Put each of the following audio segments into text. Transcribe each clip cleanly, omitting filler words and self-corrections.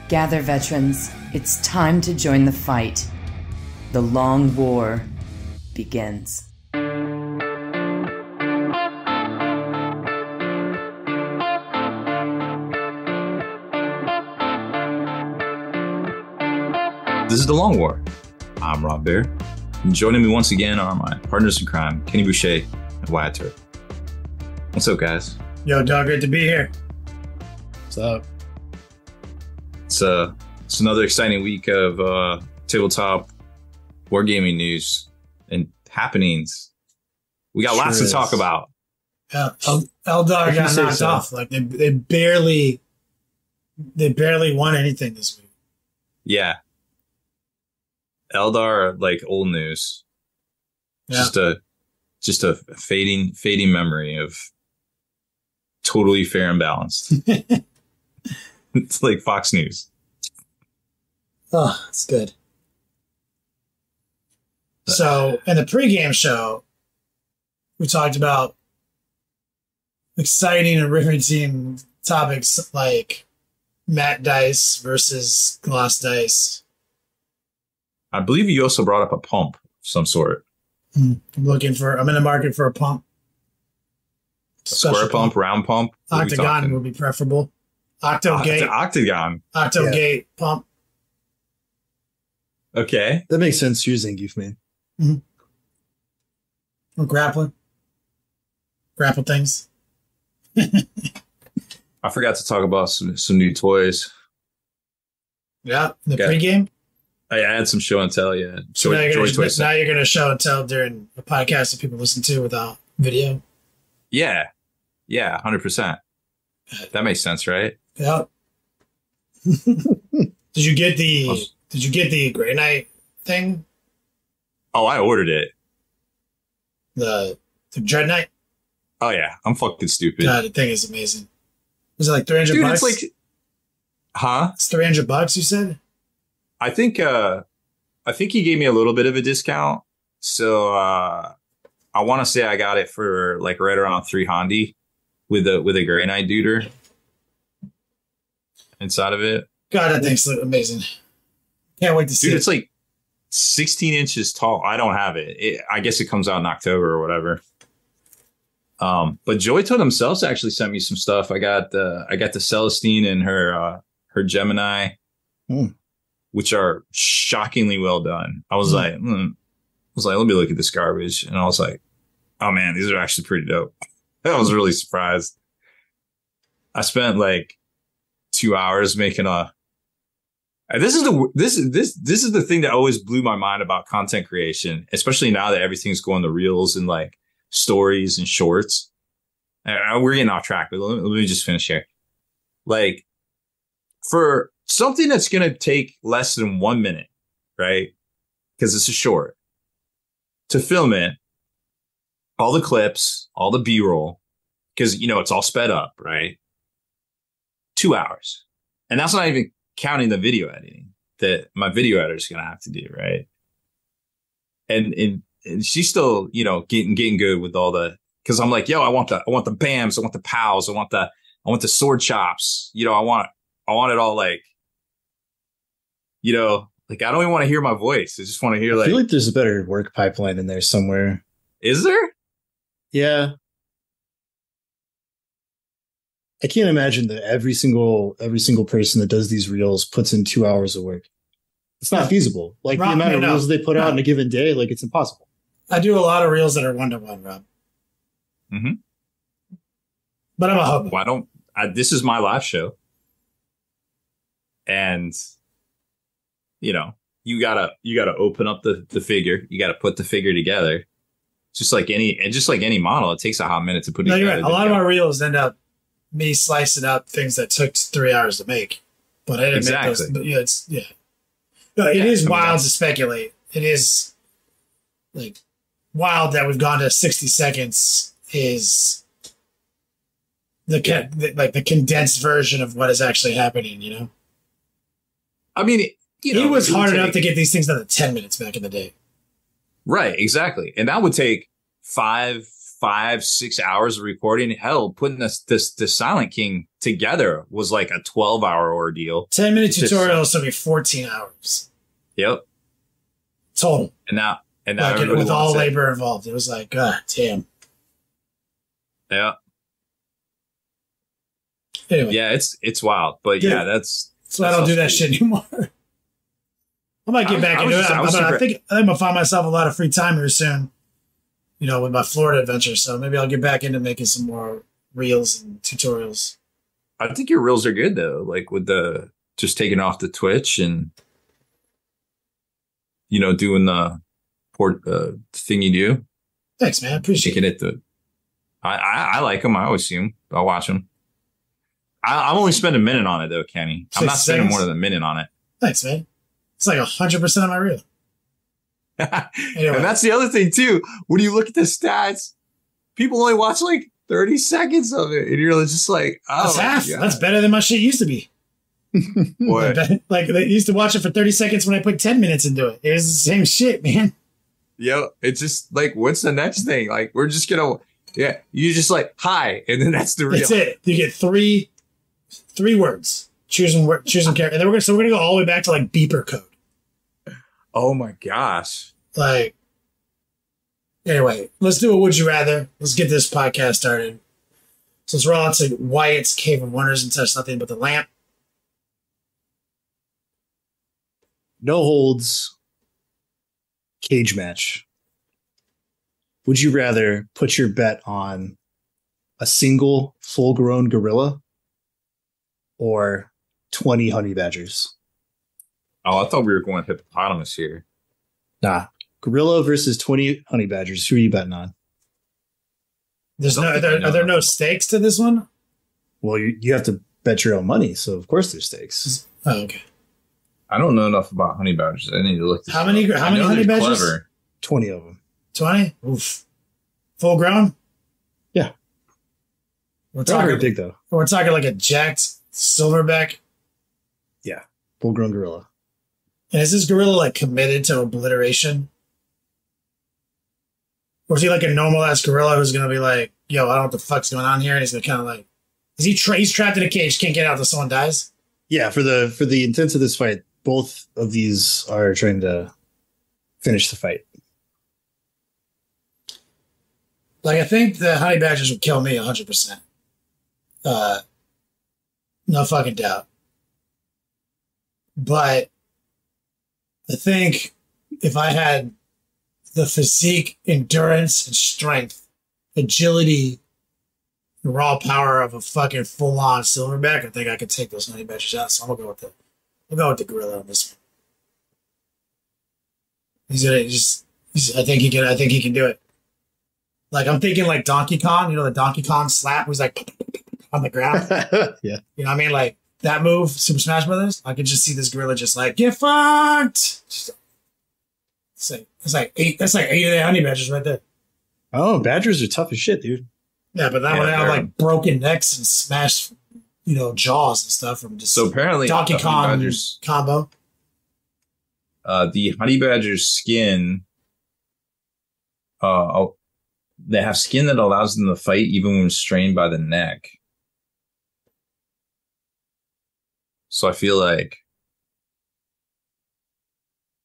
Gather, veterans. It's time to join the fight. The long war begins. This is The Long War. I'm Rob Bear. And joining me once again are my partners in crime, Kenny Boucher and Wyatt Turk. What's up, guys? Yo, dog, great to be here. What's up? It's another exciting week of tabletop wargaming news and happenings. We got lots to talk about. Yeah, Eldar got knocked off. Like they barely won anything this week. Yeah. Eldar, like old news. Yeah. Just a fading memory of totally fair and balanced. It's like Fox News. Oh, it's good. So in the pregame show, we talked about exciting and riveting topics like matte dice versus gloss dice. I believe you also brought up a pump of some sort. I'm in the market for a pump. A square pump, round pump? Octagon would be preferable. Octogate. Octogate pump. Okay. That makes sense using Zangief, man. Or grappling. Grapple things. I forgot to talk about some new toys. Yeah, the pregame. I had some show and tell, yeah. So now you're going to show and tell during a podcast that people listen to without video. Yeah, 100%. That makes sense, right? Yeah. Did you get the Grey Knight thing? Oh, I ordered it. The Dread Knight? Oh yeah, I'm fucking stupid. God, the thing is amazing. Was it like $300 bucks? It's like, huh? It's $300 bucks, you said? I think he gave me a little bit of a discount. So I want to say I got it for like right around $300 with a Grey Knight duder inside of it. God, that thing's amazing. Can't wait to see it. Dude, it's like 16 inches tall. I don't have it. I guess it comes out in October or whatever. But Joy Toad themselves actually sent me some stuff. I got the Celestine and her Gemini, which are shockingly well done. I was like, let me look at this garbage, and I was like, oh man, these are actually pretty dope. I was really surprised. I spent like 2 hours making this is the thing that always blew my mind about content creation, especially now that everything's going to reels and like stories and shorts. We're getting off track, but let me just finish here. Like, for something that's going to take less than 1 minute, right? Because it's a short, to film it, all the clips, all the B-roll, because, it's all sped up, right? 2 hours. And that's not even counting the video editing that my video editor is going to have to do, right? And she's still, getting good with all the, because I'm like, yo, I want the BAMs, I want the POWs, I want the sword chops, I want it all like, like I don't even want to hear my voice. I just want to hear I feel like there's a better work pipeline in there somewhere. Is there? Yeah. I can't imagine that every single person that does these reels puts in 2 hours of work. It's not feasible. Like the amount of reels they put out in a given day, like it's impossible. I do a lot of reels that are 1-to-1, Rob. Mm-hmm. But I'm a hobo. Why don't this is my live show. And you gotta open up the figure. You gotta put the figure together. Just like any model, it takes a hot minute to put it together. You're right. A lot of our reels end up me slicing up things that took 3 hours to make. But I didn't make those. But it is wild to speculate. It is like wild that we've gone to 60 seconds is the condensed version of what is actually happening, I mean, it was hard enough to get these things done in 10 minutes back in the day. Right, exactly. And that would take 5 5-6 hours of recording. Hell, putting this Silent King together was like a 12-hour ordeal. 10-minute tutorials took me 14 hours. Yep. Total. And now like with all labor involved. It was like, God damn. Yeah. Anyway. Yeah, it's wild. But yeah, that's why I don't do that shit anymore. I might get back into it. I think I'm gonna find myself a lot of free time here soon. You know, with my Florida adventure. So maybe I'll get back into making some more reels and tutorials. I think your reels are good though. Like with the just taking off the Twitch and doing the thing you do. Thanks, man. Appreciate it. I like them. I always see them. I'll watch them. I'm only spending a minute on it though, Kenny. I'm not spending more than a minute on it. Thanks, man. It's like 100% of my reel. Anyway. And that's the other thing too. When you look at the stats, people only watch like 30 seconds of it, and you're just like, "Oh, that's half. God. That's better than my shit used to be." What? Like they used to watch it for 30 seconds when I put 10 minutes into it. It was the same shit, man. Yeah, it's just like, what's the next thing? Like, we're just gonna, you just like hi, and then that's the reel. That's it. You get three words. Choosing character, and then we're gonna go all the way back to like beeper code. Oh my gosh! Like, anyway, let's do a would you rather. Let's get this podcast started. So let's roll out to Wyatt's Cave of Wonders and touch nothing but the lamp. No holds. Cage match. Would you rather put your bet on a single full-grown gorilla or 20 honey badgers? Oh, I thought we were going hippopotamus here. Nah. Gorilla versus 20 honey badgers. Who are you betting on? Are there no stakes to this one? Well, you have to bet your own money, so of course there's stakes. Oh, okay. I don't know enough about honey badgers. I need to look. How many honey badgers? Clever. 20 of them. 20? Oof. Full grown? Yeah. We're talking very big though. We're talking like a jacked silverback. Yeah. Full grown gorilla. And is this gorilla like committed to obliteration? Or is he like a normal ass gorilla who's gonna be like, yo, I don't know what the fuck's going on here, and he's gonna kind of like, he's trapped in a cage, can't get out until someone dies? Yeah, for the intents of this fight, both of these are trying to finish the fight. Like, I think the honey badgers would kill me 100%. No fucking doubt. But I think if I had the physique, endurance, and strength, agility, the raw power of a fucking full-on silverback, I think I could take those honey badgers out. So I'm gonna go with the gorilla on this one. I think he can do it. Like, I'm thinking like Donkey Kong, the Donkey Kong slap was like on the ground. Yeah. You know what I mean? Like that move, Super Smash Brothers. I could just see this gorilla just like, get fucked. It's like eight of the honey badgers right there. Oh, badgers are tough as shit, dude. Yeah, but that one have like broken necks and smashed, jaws and stuff from just so apparently Donkey Kong combo. The honey badger's skin, they have skin that allows them to fight even when strained by the neck. So I feel like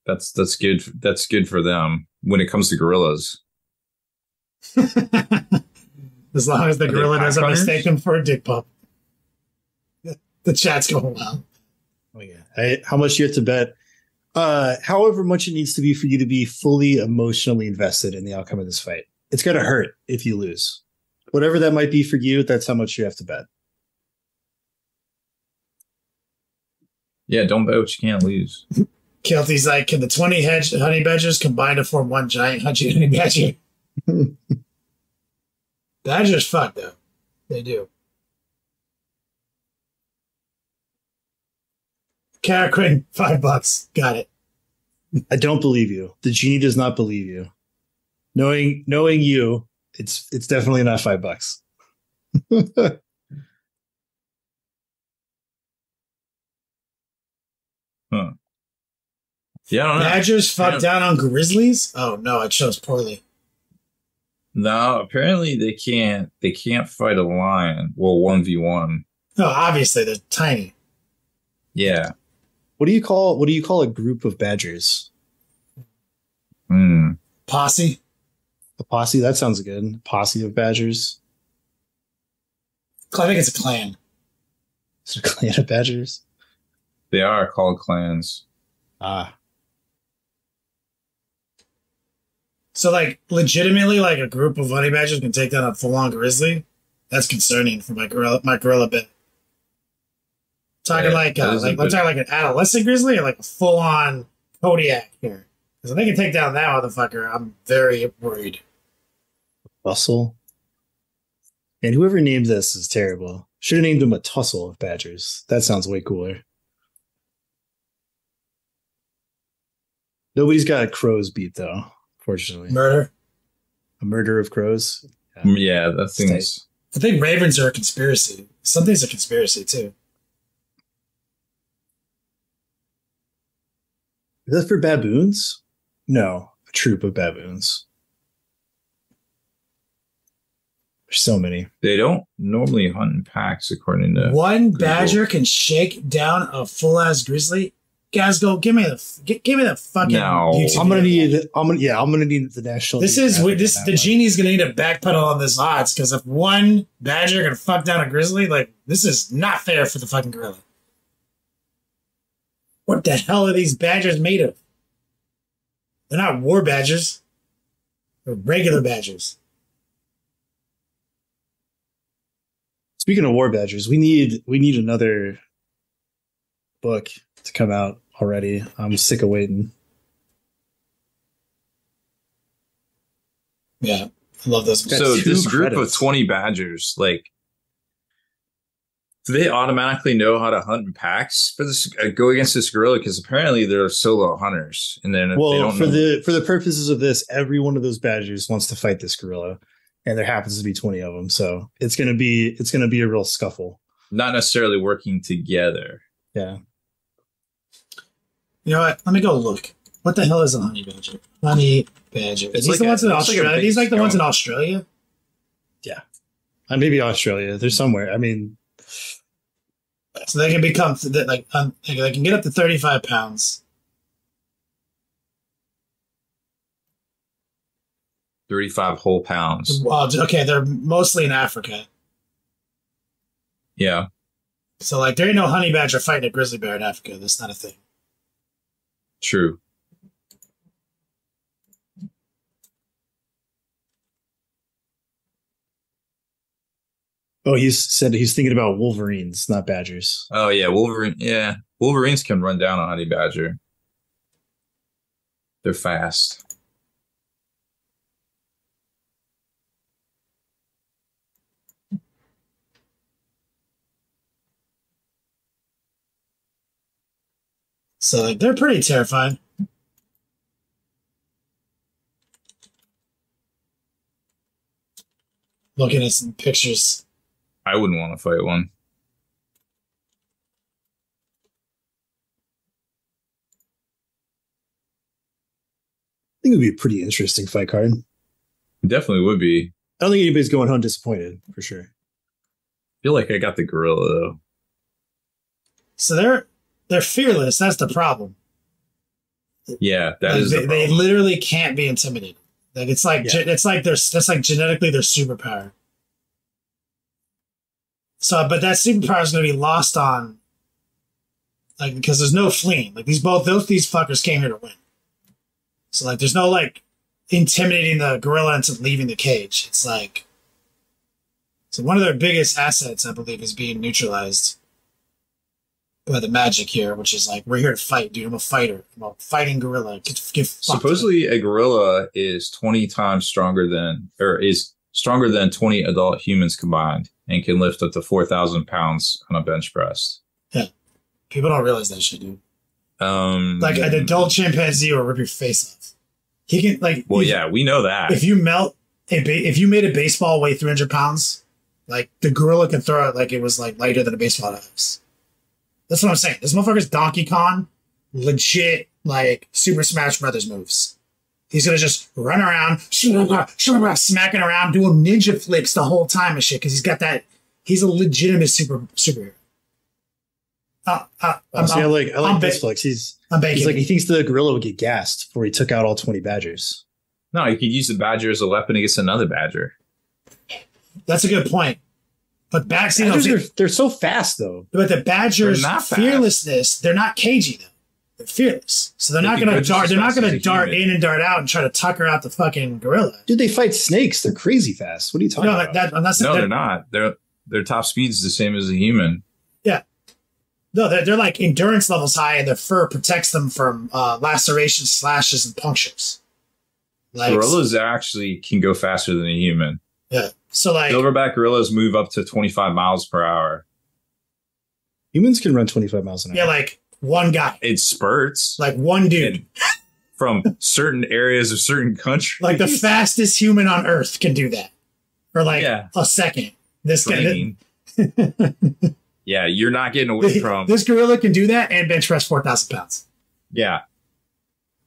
that's good. That's good for them when it comes to gorillas. As long as the gorilla doesn't mistake them for a dick pup. The chat's going wild. Oh yeah. How much you have to bet? However much it needs to be for you to be fully emotionally invested in the outcome of this fight. It's going to hurt if you lose. Whatever that might be for you, that's how much you have to bet. Yeah, don't bet what you can't lose. Kelty's like, can the 20 honey badgers combine to form one giant honey badger? Badgers fuck, though. They do. Caraquin, $5. Got it. I don't believe you. The genie does not believe you. Knowing you, it's definitely not $5. Huh. Yeah, I don't know. Badgers fuck down on grizzlies? Oh no, I chose poorly. No, apparently they can't. They can't fight a lion. Well, 1v1. No, obviously they're tiny. Yeah. What do you call a group of badgers? Posse. A posse. That sounds good. Posse of badgers. I think it's a clan. It's a clan of badgers. They are called clans. Ah. So, like, legitimately, like a group of honey badgers can take down a full-on grizzly. That's concerning for my gorilla bit. Talking I'm talking like an adolescent grizzly or like a full-on Kodiak here. Because if they can take down that motherfucker, I'm very worried. Tussle. And whoever named this is terrible. Should have named him a tussle of badgers. That sounds way cooler. Nobody's got crows beat though, fortunately. Murder. A murder of crows. Yeah, that thing's. I think ravens are a conspiracy. Something's a conspiracy too. Is that for baboons? No, a troop of baboons. There's so many. They don't normally hunt in packs, according to one Google. badger can shake down a full ass grizzly. Guys, go give me the fucking. No, I'm gonna need the national. The genie's gonna need a backpedal on this odds because if one badger can fuck down a grizzly, like this is not fair for the fucking gorilla. What the hell are these badgers made of? They're not war badgers. They're regular badgers. Speaking of war badgers, we need another book to come out already. I'm sick of waiting. Yeah, I love those. So this group of 20 badgers, like, do they automatically know how to hunt in packs for this? Go against this gorilla because apparently they're solo hunters, and then well, they don't for the purposes of this, every one of those badgers wants to fight this gorilla, and there happens to be 20 of them, so it's gonna be a real scuffle. Not necessarily working together. Yeah. You know what? Let me go look. What the hell is a honey badger? Honey badger. Are these the ones in Australia? These like the ones in Australia? Yeah. Maybe Australia. They're somewhere. I mean, so they can become they can get up to 35 pounds. 35 whole pounds. Well, okay, they're mostly in Africa. Yeah. So like there ain't no honey badger fighting a grizzly bear in Africa. That's not a thing. True. Oh, he said he's thinking about wolverines, not badgers. Oh yeah, Wolverine. Yeah, Wolverines can run down a honey badger. They're fast. So like, they're pretty terrifying. Looking at some pictures. I wouldn't want to fight one. I think it would be a pretty interesting fight card. It definitely would be. I don't think anybody's going home disappointed, for sure. I feel like I got the gorilla though. So they're fearless. That's the problem. Yeah, they literally can't be intimidated. Like it's like that's like genetically their superpower. So, but that superpower is going to be lost on, like, because there's no fleeing. Like these fuckers came here to win. So like, there's no like intimidating the gorilla into leaving the cage. It's like, so one of their biggest assets, I believe, is being neutralized by the magic here, which is like, we're here to fight, dude. I'm a fighter. I'm a fighting gorilla. Supposedly a gorilla is 20 times stronger than 20 adult humans combined and can lift up to 4,000 pounds on a bench press. Yeah. People don't realize that shit, dude. Like an adult chimpanzee will rip your face off. He can like. Well, yeah, we know that. If you made a baseball weigh 300 pounds, like the gorilla can throw it like it was like lighter than a baseball axe. That's what I'm saying. This motherfucker's Donkey Kong, legit like Super Smash Brothers moves. He's gonna just run around, smacking around, doing ninja flips the whole time and shit. Because he's got that. He's a legitimate superhero. I like this flex. He's like, he thinks the gorilla would get gassed before he took out all 20 badgers. No, you could use the badger as a weapon against another badger. That's a good point. But badgers, they're so fast though. But the badgers' fearlessness, they're not cagey though. They're fearless, so they're not going to dart. They're not going to dart in and dart out and try to tucker out the fucking gorilla. Dude, they fight snakes. They're crazy fast. What are you talking about? They're not. Their top speed is the same as a human. Yeah. No, they're like endurance levels high, and their fur protects them from lacerations, slashes, and punctures. Like, gorillas actually can go faster than a human. Yeah. So like silverback gorillas move up to 25 miles per hour. Humans can run 25 miles an hour. Yeah, like one guy. It spurts. Like one dude. From certain areas of certain countries. Like the fastest human on Earth can do that. For like a second. This guy. Yeah, you're not getting away from... This gorilla can do that and bench press 4,000 pounds. Yeah.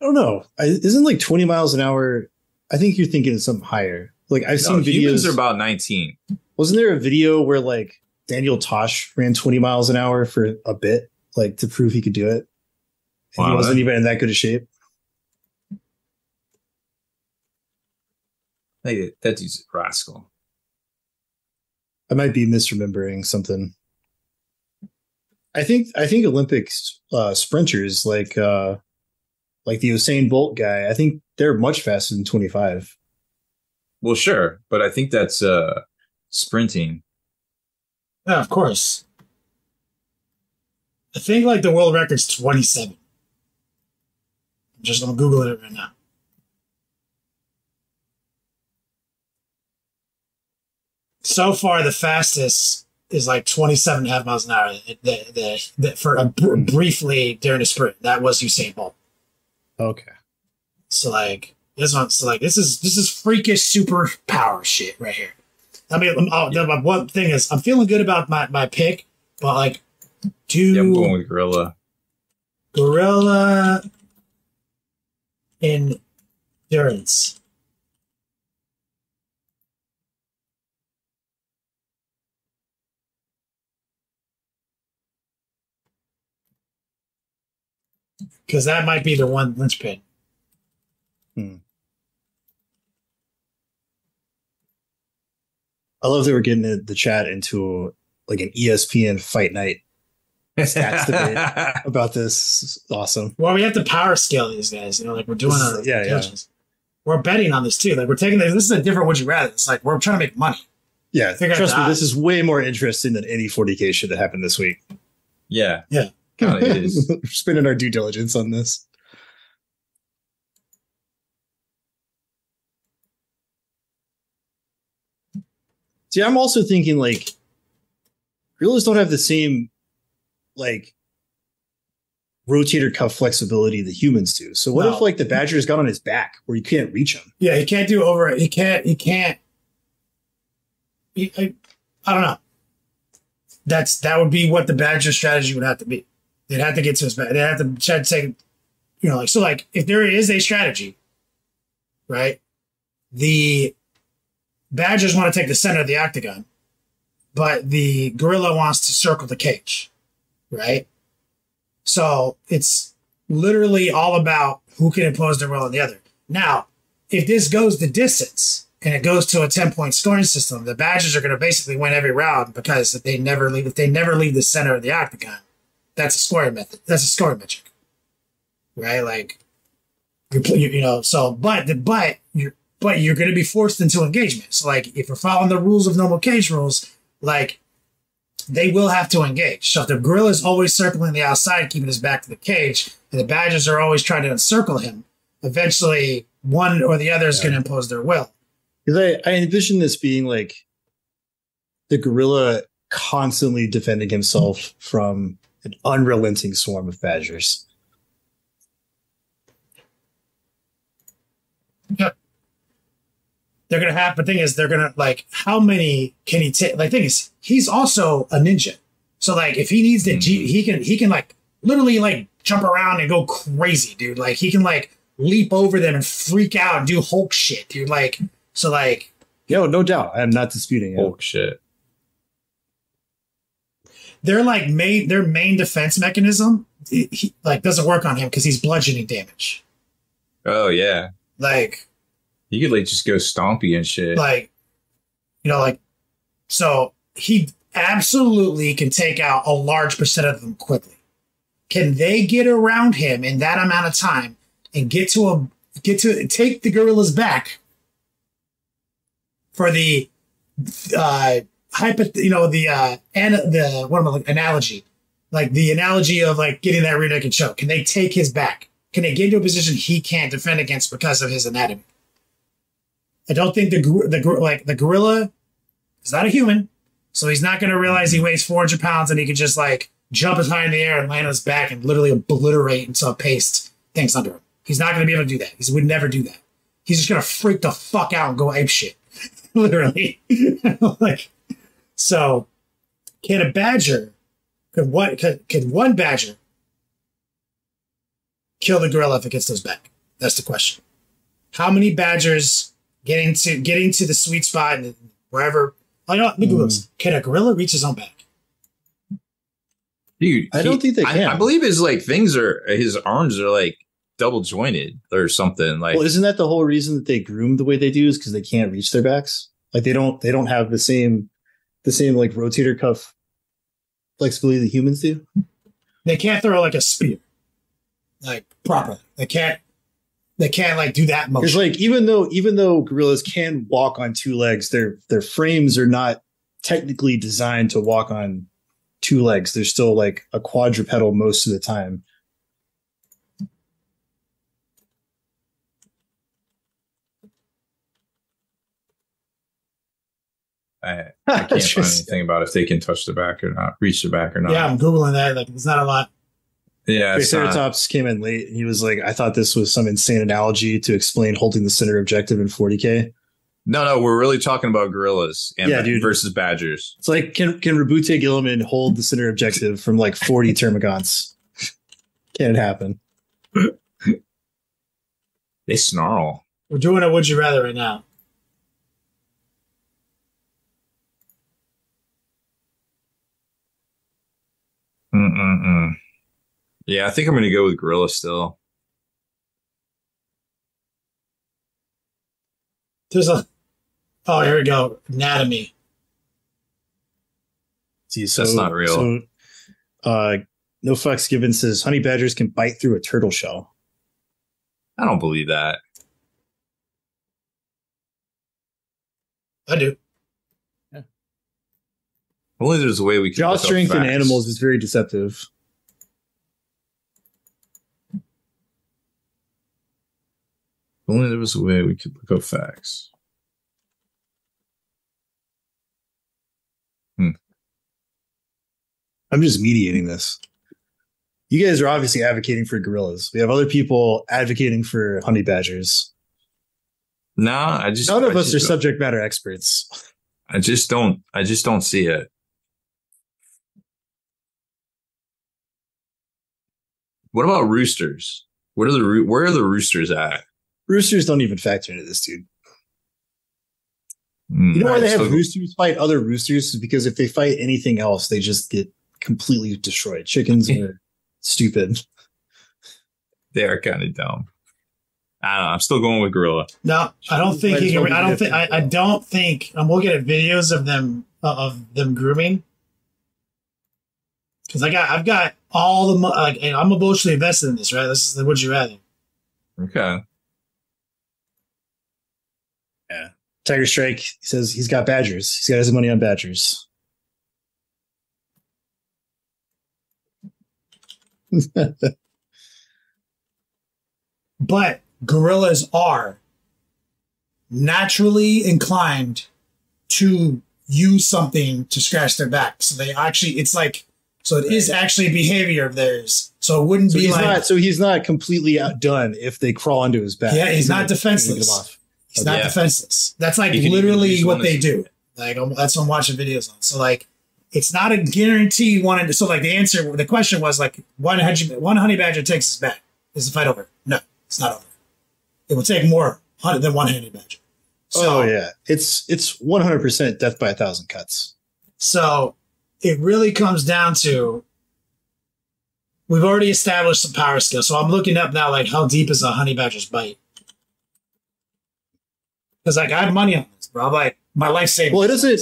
I don't know. Isn't like 20 miles an hour... I think you're thinking of something higher. Like I've seen videos... Humans are about 19. Wasn't there a video where like Daniel Tosh ran 20 miles an hour for a bit? Like to prove he could do it? And he wasn't even in that good a shape? Hey, that dude's a rascal. I might be misremembering something. I think Olympic sprinters like the Usain Bolt guy, I think they're much faster than 25. Well, sure, but I think that's sprinting. Yeah, of course. I think like the world record's 27. I'm Googling it right now. So far, the fastest is like 27.5 miles an hour. Briefly during the sprint, that was Usain Bolt. Okay. So like this is freakish superpower shit right here. I mean, one thing is I'm feeling good about my pick, but like, I'm going with gorilla. Gorilla endurance. Because that might be the one linchpin. I love that we're getting the chat into like an ESPN fight night stats debate about this. It's awesome. Well, we have to power scale these guys. You know, like we're doing We're betting on this too. Like we're taking this is a different would you rather. It's like we're trying to make money. Yeah, trust me, this is way more interesting than any 40K shit that happened this week. Yeah. Yeah. God, it is. We're spending our due diligence on this. See, I'm also thinking like gorillas don't have the same like rotator cuff flexibility that humans do. So what if like the badger's got on his back where you can't reach him? Yeah, he can't do over it. He can't. I don't know. That would be what the badger strategy would have to be. They'd have to get to his back. They'd have to try to take, like if there is a strategy, right? The badgers want to take the center of the octagon, but the gorilla wants to circle the cage, right? So it's literally all about who can impose their will on the other. Now, if this goes the distance and it goes to a 10-point scoring system, the badgers are going to basically win every round because if they never leave the center of the octagon. That's a scoring method. That's a scoring metric, right? Like, but you're going to be forced into engagement. So, like, if you're following the rules of normal cage rules, like, they will have to engage. So, if the gorilla is always circling the outside, keeping his back to the cage, and the badgers are always trying to encircle him, eventually one or the other is going to impose their will. Because I envision this being like the gorilla constantly defending himself from an unrelenting swarm of badgers. Yep. They're going to have, the thing is, they're going to, like, how many can he take? Like, the thing is, he's also a ninja. So, like, if he needs the he can, like, literally, like, jump around and go crazy, dude. Like, he can, like, leap over them and freak out and do Hulk shit. You're like, so like, yo, no doubt. I'm not disputing it. Hulk shit. They're like their main defense mechanism like doesn't work on him because he's bludgeoning damage. Oh yeah, like he could like just go stompy and shit. Like, you know, like so he absolutely can take out a large percent of them quickly. Can they get around him in that amount of time and take the gorillas back for the analogy, like the analogy of like getting that rear naked choke? Can they take his back? Can they get into a position he can't defend against because of his anatomy? I don't think the gorilla is not a human, so he's not going to realize he weighs 400 pounds and he can just like jump as high in the air and land on his back and literally obliterate until paste things under him. He's not going to be able to do that. He would never do that. He's just going to freak the fuck out and go ape shit. Literally. Like, so can a badger, could one badger kill the gorilla if it gets those back? That's the question. How many badgers getting to the sweet spot and wherever? Can a gorilla reach his own back? Dude, I don't think they can. I believe his like his arms are like double jointed or something. Like, well, isn't that the whole reason that they groom the way they do is because they can't reach their backs? Like they don't have the same like rotator cuff flexibility that humans do. They can't throw like a spear, like properly. They can't like do that motion. It's like even though gorillas can walk on two legs, their frames are not technically designed to walk on two legs. They're still like a quadrupedal most of the time. I can't find anything about if they can touch the back or not, reach the back or not. Yeah, I'm Googling that. Like, it's not a lot. Yeah, Triceratops came in late. He was like, I thought this was some insane analogy to explain holding the center objective in 40K. No, we're really talking about gorillas and dude, versus badgers. It's like, can Rabute Gilliman hold the center objective from like 40 termagants? Can it happen? They snarl. We're doing a would you rather right now. Yeah, I think I'm going to go with gorilla still. Here we go. Anatomy. See, that's not real. So, No Fucks Given says honey badgers can bite through a turtle shell. I don't believe that. I do. Yeah. Only there's a way we can. Jaw strength in animals is very deceptive. Only there was a way we could look up facts. I'm just mediating this. You guys are obviously advocating for gorillas. We have other people advocating for honey badgers. No, none of us are subject matter experts. I just don't see it. What about roosters? Where are the roosters at? Roosters don't even factor into this, dude. You know why they have roosters fight other roosters? Is because if they fight anything else, they just get completely destroyed. Chickens are stupid. They are kind of dumb. I don't know. I'm still going with gorilla. No, I don't think he can. I don't think. I'm looking at videos of them grooming because I've got all the like, and I'm emotionally invested in this. Right, this is the would you rather. Okay. Yeah. Tiger Strike says he's got badgers. He's got his money on badgers. But gorillas are naturally inclined to use something to scratch their back. So they actually, it's like, so it is actually a behavior of theirs. So it wouldn't be like. So he's not completely outdone if they crawl onto his back. Yeah, he's not defenseless. He's not defenseless. That's like literally what they do. Like that's what I'm watching videos on. So like, it's not a guaranteed one. So like the question was like one honey badger takes his back. Is the fight over? No, it's not over. it will take more than one honey badger. So, oh yeah, it's 100% death by 1,000 cuts. So it really comes down to, we've already established some power skill. So I'm looking up now, like, how deep is a honey badger's bite? Because, like, I have money on this, bro. I'm like, my life savings. Well, it doesn't. When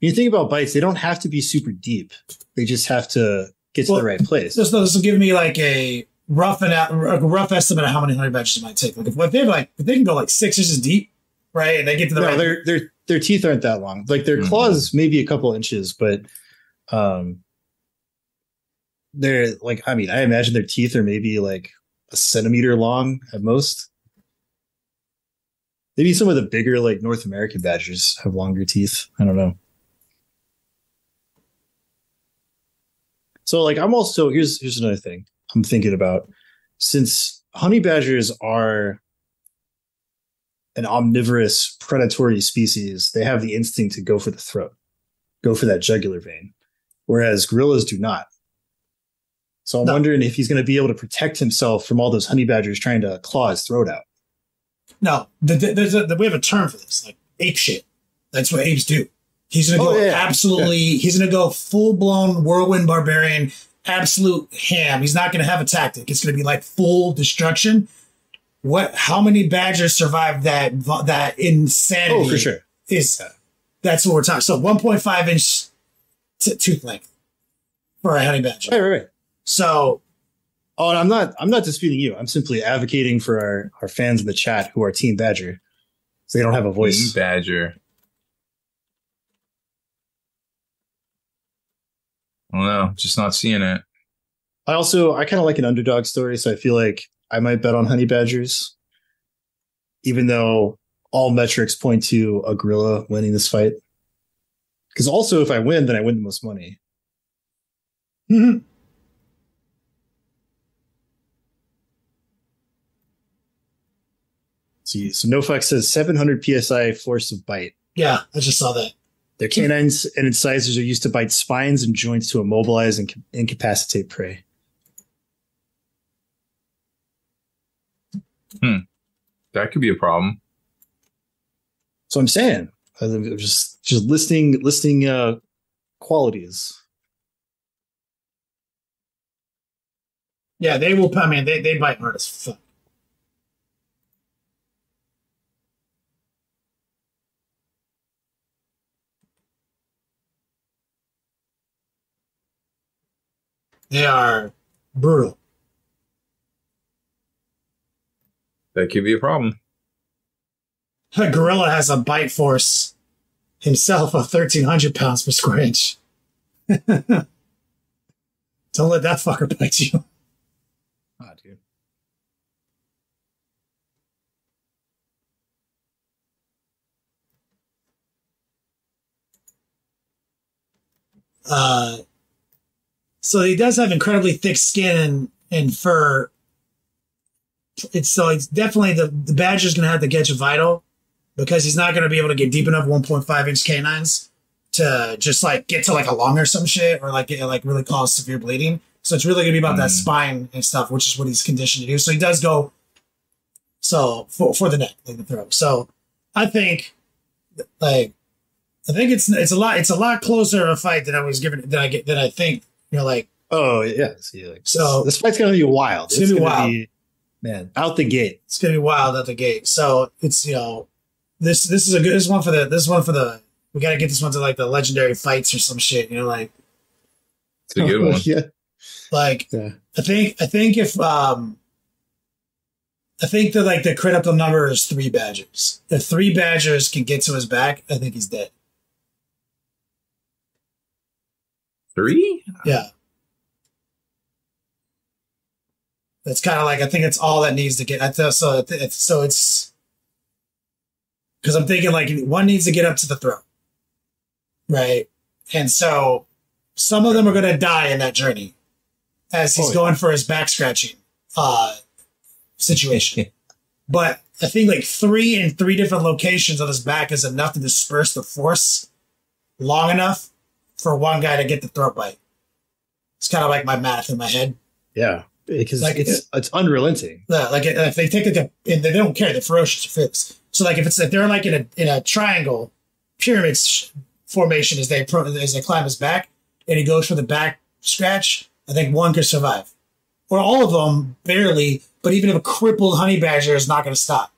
you think about bites, they don't have to be super deep. They just have to get to the right place. This will give me like a rough estimate of how many honey badgers it might take. Like, if they can go like 6 inches deep, right, and they get to the right. Their teeth aren't that long. Like, their claws maybe a couple inches, but they're like, I mean, I imagine their teeth are maybe like a centimeter long at most. Maybe some of the bigger, like, North American badgers have longer teeth. I don't know. So, like, I'm also, here's another thing I'm thinking about. Since honey badgers are an omnivorous predatory species, they have the instinct to go for the throat, go for that jugular vein, whereas gorillas do not. So I'm wondering if he's going to be able to protect himself from all those honey badgers trying to claw his throat out. No, we have a term for this, like ape shit. That's what apes do. He's going to go he's going to go full-blown whirlwind barbarian, absolute ham. He's not going to have a tactic. It's going to be like full destruction. How many badgers survived that insanity? Oh, for sure. That's what we're talking. So 1.5 inch tooth length for a honey badger. Right. So, and I'm not disputing you. I'm simply advocating for our fans in the chat who are Team Badger, so they don't have a voice. Team Badger. I don't know, just not seeing it. I kind of like an underdog story, so I feel like I might bet on honey badgers, even though all metrics point to a gorilla winning this fight. Because also, if I win, then I win the most money. Mm-hmm. So NoFX says 700 psi force of bite. Yeah, I just saw that. Their canines and incisors are used to bite spines and joints to immobilize and incapacitate prey. That could be a problem. So I'm saying, just listing qualities. Yeah, they will. I mean, they bite hard as fuck. They are brutal. That could be a problem. A gorilla has a bite force himself of 1,300 pounds per square inch. Don't let that fucker bite you. Ah, dude. So he does have incredibly thick skin and fur. It's definitely the badger's going to have to catch a vital because he's not going to be able to get deep enough 1.5 inch canines to just like get to like a lung or some shit or like really cause severe bleeding. So it's really going to be about that spine and stuff, which is what he's conditioned to do. So he does go for the neck, like the throat. So I think it's a lot closer of a fight than I was given than I think. Oh yeah. See, so this fight's gonna be wild. It's gonna be wild, man. Out the gate, it's gonna be wild out the gate. So it's this is one for the we got to get this one to like the legendary fights or some shit. It's a good one. Yeah. I think if I think that like the critical number is 3 badgers. If 3 badgers can get to his back, I think he's dead. 3? Yeah. That's kind of like, I think it's all that needs to get. So it's because I'm thinking like one needs to get up to the throat, right? And so some of them are going to die in that journey as he's going for his back scratching situation. But I think like 3 in 3 different locations on his back is enough to disperse the force long enough for one guy to get the throat bite. It's kind of like my math in my head. Yeah. because like, it's unrelenting. Like if they take and they don't care, they're ferocious or fierce. So like if they're like in a triangle pyramid formation as they climb his back, and he goes for the back scratch, I think one could survive, or all of them barely. But even if a crippled honey badger is not going to stop,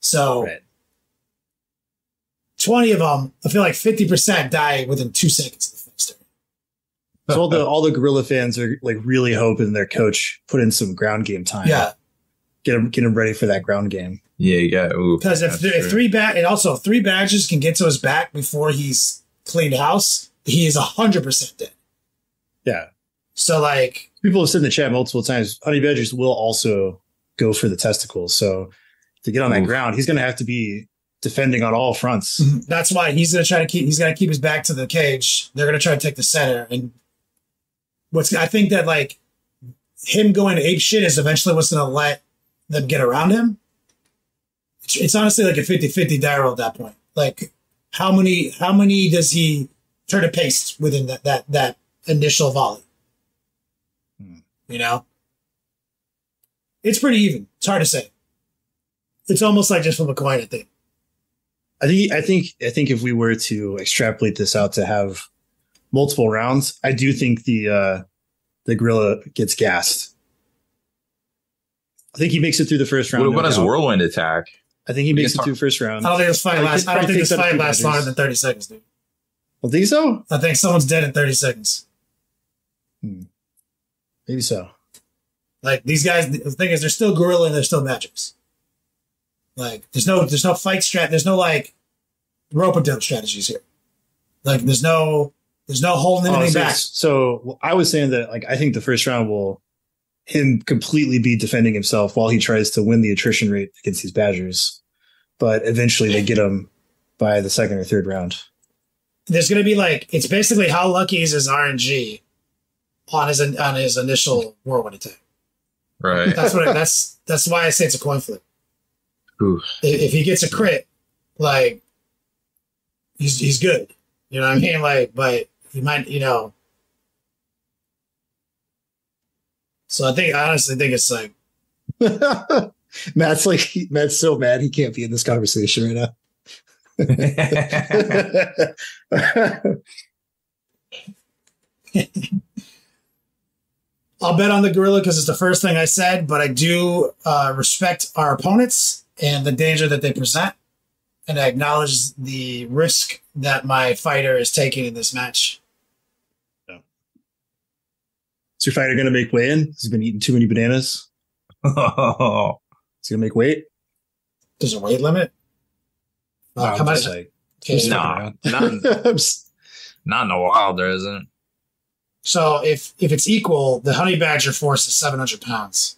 so 20 of them, I feel like 50% die within 2 seconds of the first turn. So all the gorilla fans are like really hoping their coach put in some ground game time. Yeah, get him ready for that ground game. Yeah, you got because if three badgers can get to his back before he's cleaned house, he is 100% dead. Yeah. So like people have said in the chat multiple times, honey badgers will also go for the testicles. So to get on that ground, he's going to have to be defending on all fronts. That's why he's going to keep his back to the cage. They're going to try to take the center. And I think that like him going to ape shit is eventually what's going to let them get around him. It's honestly like a 50-50 die roll at that point. Like how many does he turn to paste within that initial volley? You know, it's pretty even. It's hard to say. It's almost like just from a coin, I think. I think if we were to extrapolate this out to have multiple rounds, I do think the gorilla gets gassed. I think he makes it through the first round. What about his whirlwind attack? I think he makes it through the first round. I don't think this fight lasts longer than 30 seconds, dude. I think so. I think someone's dead in 30 seconds. Maybe so. Like these guys, the thing is, they're still gorilla and they're still magics. Like there's no fight strat. There's no like rope-a-dope strategies here. Like there's no holding anything back. So I was saying that like I think the first round will him completely be defending himself while he tries to win the attrition rate against these badgers, but eventually they get him by the second or third round. There's going to be like it's basically how lucky is his RNG on his initial whirlwind attack. Right. That's why I say it's a coin flip. Oof. If he gets a crit, like he's good. You know what I mean? Like, but he might, you know. So I honestly think it's like Matt's so mad he can't be in this conversation right now. I'll bet on the gorilla because it's the first thing I said, but I do respect our opponents and the danger that they present, and I acknowledge the risk that my fighter is taking in this match. Yeah. Is your fighter going to make weigh-in? He's been eating too many bananas. Is he going to make weight? There's a weight limit? How much? Like, not in the wild, there isn't. So if it's equal, the honey badger force is 700 pounds.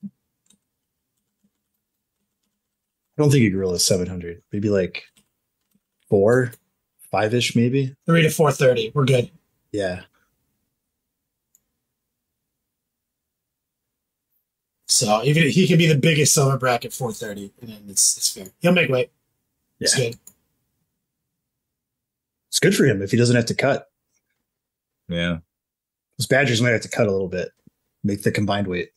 I don't think a gorilla is 700. Maybe like 4, 5-ish, maybe 3 to 430. We're good. Yeah. So even he can be the biggest silver bracket 430, and it's fair. He'll make weight. Yeah. It's good. It's good for him if he doesn't have to cut. Yeah. Those badgers might have to cut a little bit, make the combined weight.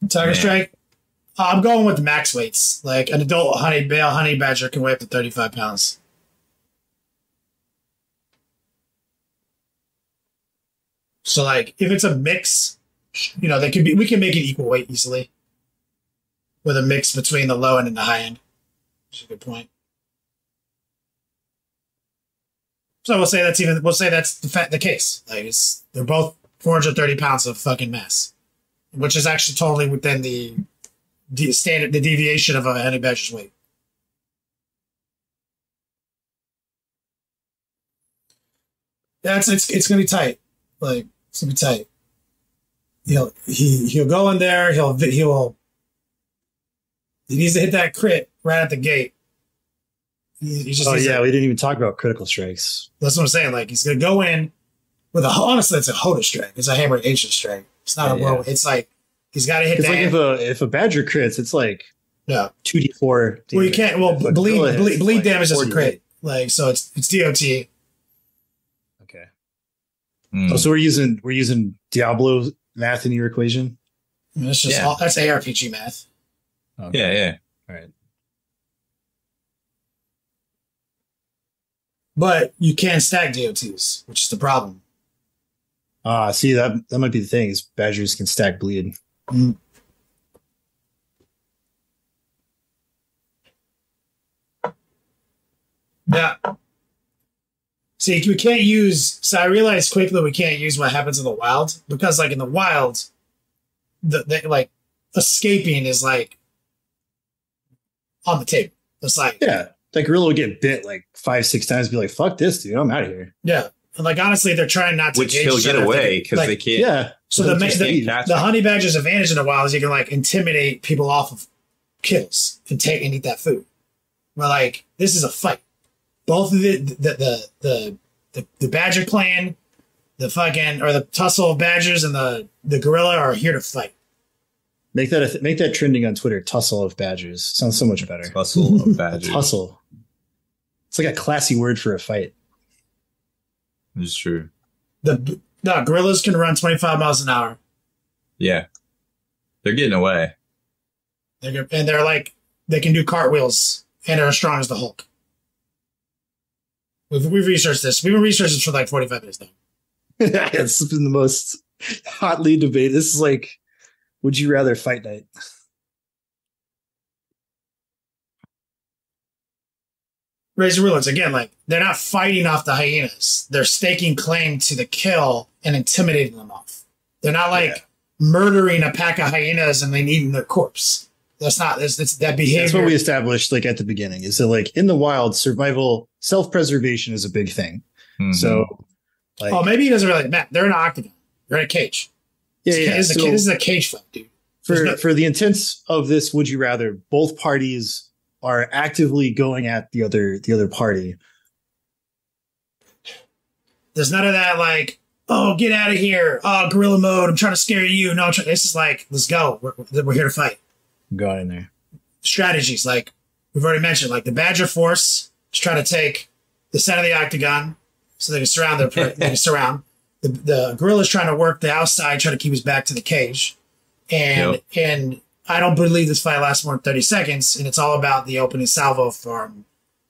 Tiger Strike. I'm going with the max weights. Like an adult male honey badger can weigh up to 35 pounds. So like if it's a mix, you know, we can make it equal weight easily. With a mix between the low end and the high end. Which is a good point. So we'll say that's the case. Like they're both 430 pounds of fucking mass. Which is actually totally within the deviation of a honey badger's weight. Yeah, it's gonna be tight. Like it's gonna be tight. He'll go in there. He needs to hit that crit right at the gate. We didn't even talk about critical strikes. That's what I'm saying. Like he's gonna go in with honestly, it's a Hoda strike. It's a hammered ancient strike. It's not a whirlwind. It's like he's got to hit that. It's like if a badger crits, it's like 2d4. Well, you can't. Well, bleed damage doesn't crit. Like, so it's DOT. Okay. Oh, so we're using Diablo math in your equation? That's just that's ARPG math. Okay. Yeah. All right. But you can't stack DOTs, which is the problem. See, that might be the thing, is badgers can stack bleed. Mm. Yeah. See, we can't use... So I realized quickly we can't use what happens in the wild, because, like, in the wild, like, escaping is, like, on the table. It's like... Yeah. That gorilla would get bit, like, 5-6 times and be like, fuck this, dude. I'm out of here. Yeah. And, like, honestly, they're trying not to... Which he'll get away, because they can't... Yeah. So the honey badger's advantage in the wild is you can, like, intimidate people off of kills and eat that food. But, like, this is a fight. Both of the badger clan, the tussle of badgers and the gorilla are here to fight. Make that trending on Twitter. Tussle of badgers sounds so much better. Tussle of badgers. Tussle. It's like a classy word for a fight. It's true. The gorillas can run 25 miles an hour. Yeah, they're getting away. They're like, they can do cartwheels and are as strong as the Hulk. We've researched this. We've been researching this for like 45 minutes now. It's been the most hotly debated. This is like, would you rather fight night? Raise the rulers again, like, they're not fighting off the hyenas. They're staking claim to the kill and intimidating them off. They're not like murdering a pack of hyenas and then eating their corpse. That's not it's that behavior. That's what we established like at the beginning. Is that like in the wild, survival, self-preservation is a big thing. Mm-hmm. So, like, maybe he doesn't really matter. They're in an octagon. They're in a cage. This is a cage fight, dude. For the intents of this, would you rather? Both parties are actively going at the other party. There's none of that like, oh, get out of here. Oh, gorilla mode. I'm trying to scare you. No, this is like, let's go. We're here to fight. Go in there. Strategies, like we've already mentioned, like the Badger Force is trying to take the center of the octagon so they can surround the gorilla's trying to work the outside, trying to keep his back to the cage. And I don't believe this fight lasts more than 30 seconds, and it's all about the opening salvo from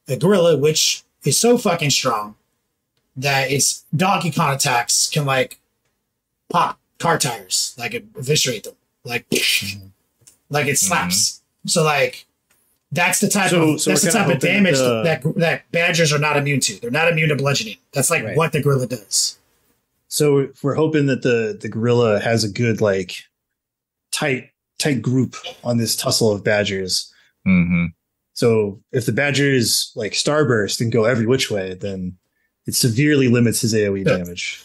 the gorilla, which is so fucking strong that its Donkey Kong attacks can like pop car tires, like eviscerate them, like like it slaps. So like that's the type of damage that badgers are not immune to. They're not immune to bludgeoning. That's like what the gorilla does. So if we're hoping that the gorilla has a good like tight group on this tussle of badgers. Mm-hmm. So if the badgers like starburst and go every which way, then it severely limits his AoE damage.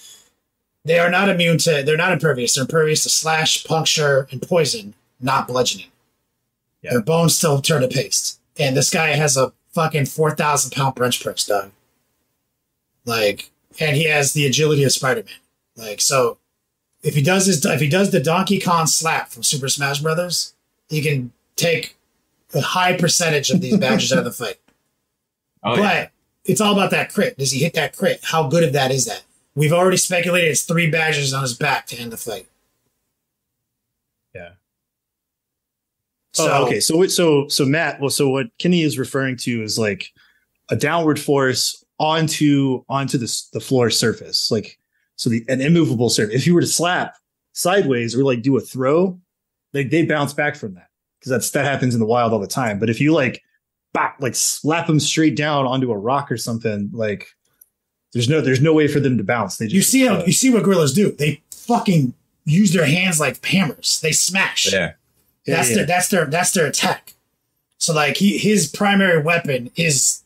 They are not immune to. They're not impervious. They're impervious to slash, puncture, and poison, not bludgeoning. Yeah. Their bones still turn to paste. And this guy has a fucking 4,000-pound bench press, dog. Like, and he has the agility of Spider-Man. Like, so if he does the Donkey Kong slap from Super Smash Brothers, he can take a high percentage of these badgers out of the fight. But it's all about that crit. Does he hit that crit? How good of that is that? We've already speculated it's 3 badgers on his back to end the fight. Yeah. So, okay. So Matt, so what Kenny is referring to is like a downward force onto the floor surface, like an immovable surface. If you were to slap sideways or like do a throw, they bounce back from that because that happens in the wild all the time. But if you like slap them straight down onto a rock or something, like there's no way for them to bounce. They just you see what gorillas do. They fucking use their hands like hammers. They smash. Yeah. That's their attack. So like his primary weapon is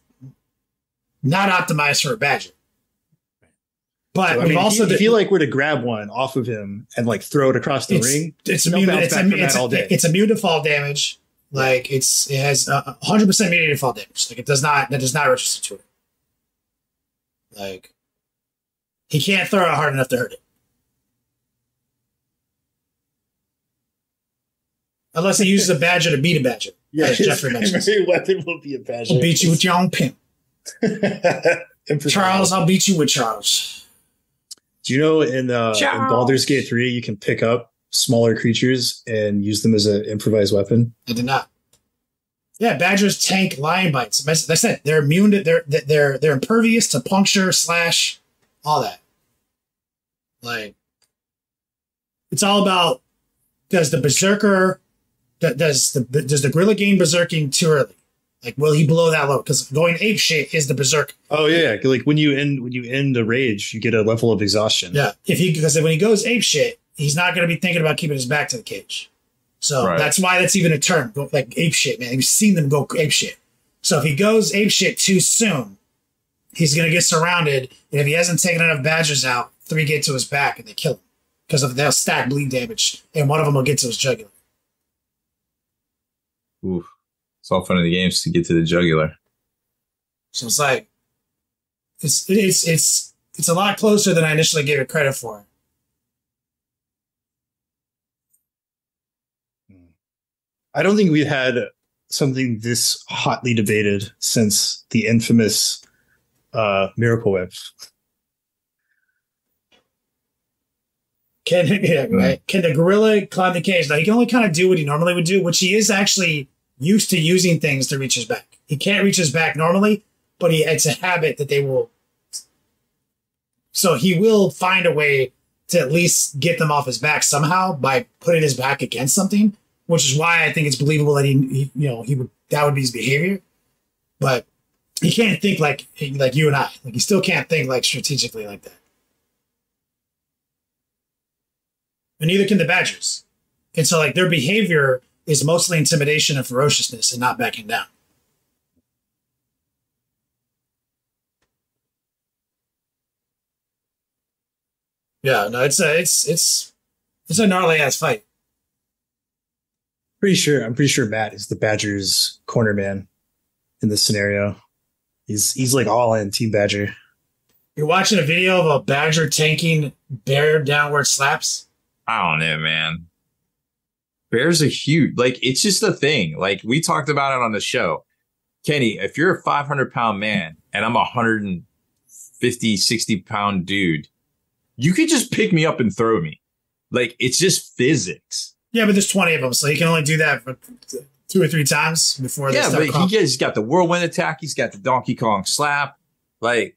not optimized for a badger. But so, if you like were to grab one off of him and like throw it across the ring, it's immune to fall damage. Like it has 100% immunity to fall damage. Like that does not register to it. Like he can't throw it hard enough to hurt it. Unless he uses a badger to beat a badger. Yeah, his primary weapon will be a badger. He'll beat you with your own pimp. Charles, I'll beat you with Charles. Do you know in Baldur's Gate 3 you can pick up smaller creatures and use them as an improvised weapon? I did not. Yeah, badgers tank lion bites. That's it. They're immune to they're impervious to puncture, slash, all that. Like, it's all about, does the berserker does the gorilla gain berserking too early? Like, will he blow that low? Because going ape shit is the berserk. Oh yeah, like when you end a rage, you get a level of exhaustion. Yeah, because when he goes ape shit, he's not going to be thinking about keeping his back to the cage. So that's why that's even a term. Go, like ape shit, man. You've seen them go ape shit. So if he goes ape shit too soon, he's going to get surrounded. And if he hasn't taken enough badgers out, 3 get to his back and they kill him because they'll stack bleed damage, and one of them will get to his jugular. Oof. It's all fun of the games to get to the jugular. So it's like, it's a lot closer than I initially gave it credit for. I don't think we've had something this hotly debated since the infamous Miracle Whip. Can the gorilla climb the cage? Now, he can only kind of do what he normally would do, which he is actually used to using things to reach his back. He can't reach his back normally, but it's a habit that they will. So he will find a way to at least get them off his back somehow by putting his back against something, which is why I think it's believable that he would, that would be his behavior. But he can't think like you and I. Like, he still can't think like strategically like that. And neither can the badgers. And so, like, their behavior is mostly intimidation and ferociousness and not backing down. Yeah, no, it's a gnarly ass fight. I'm pretty sure Matt is the Badgers corner man in this scenario. He's like all in Team Badger. You're watching a video of a badger tanking bear downward slaps? I don't know, man. Bears are huge. Like, it's just a thing. Like, we talked about it on the show. Kenny, if you're a 500-pound man and I'm a 150, 60-pound dude, you could just pick me up and throw me. Like, it's just physics. Yeah, but there's 20 of them, so he can only do that for 2 or 3 times before they start. Yeah, but he's got the whirlwind attack. He's got the Donkey Kong slap. Like,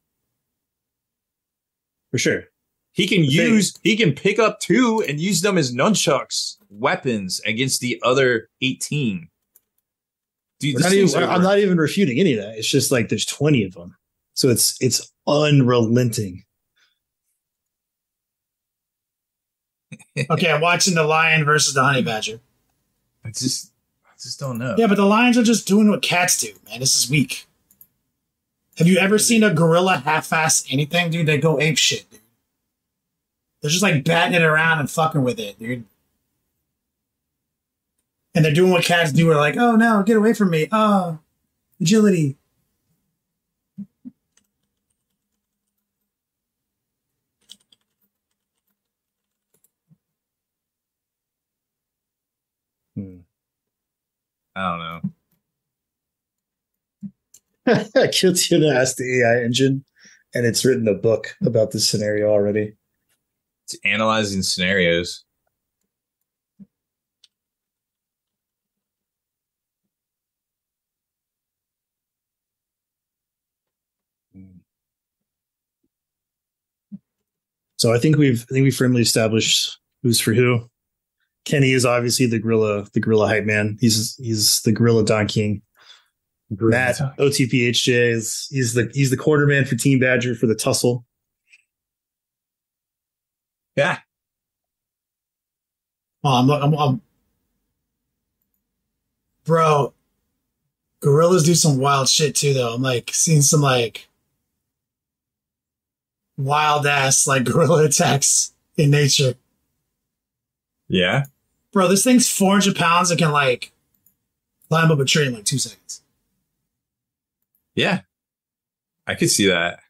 for sure. He can pick up 2 and use them as nunchucks weapons against the other 18. Dude, I'm not even refuting any of that. It's just like there's 20 of them. So it's unrelenting. Okay, I'm watching the lion versus the honey badger. I just don't know. Yeah, but the lions are just doing what cats do, man. This is weak. Have you ever seen a gorilla half-ass anything, dude? They go ape shit, dude. They're just like batting it around and fucking with it, dude. And they're doing what cats do. We're like, oh no, get away from me. Oh, agility. I don't know. Kill's gonna ask the AI engine, and it's written a book about this scenario already. It's analyzing scenarios. So I think we've firmly established who's for who. Kenny is obviously the gorilla hype man. He's the gorilla Don King. Matt OTPHJ he's the quarter man for Team Badger for the tussle. Yeah. I'm bro. Gorillas do some wild shit too, though. I'm like seeing some like wild ass like gorilla attacks in nature. Yeah. Bro, this thing's 400 pounds. It can like climb up a tree in like 2 seconds. Yeah. I could see that.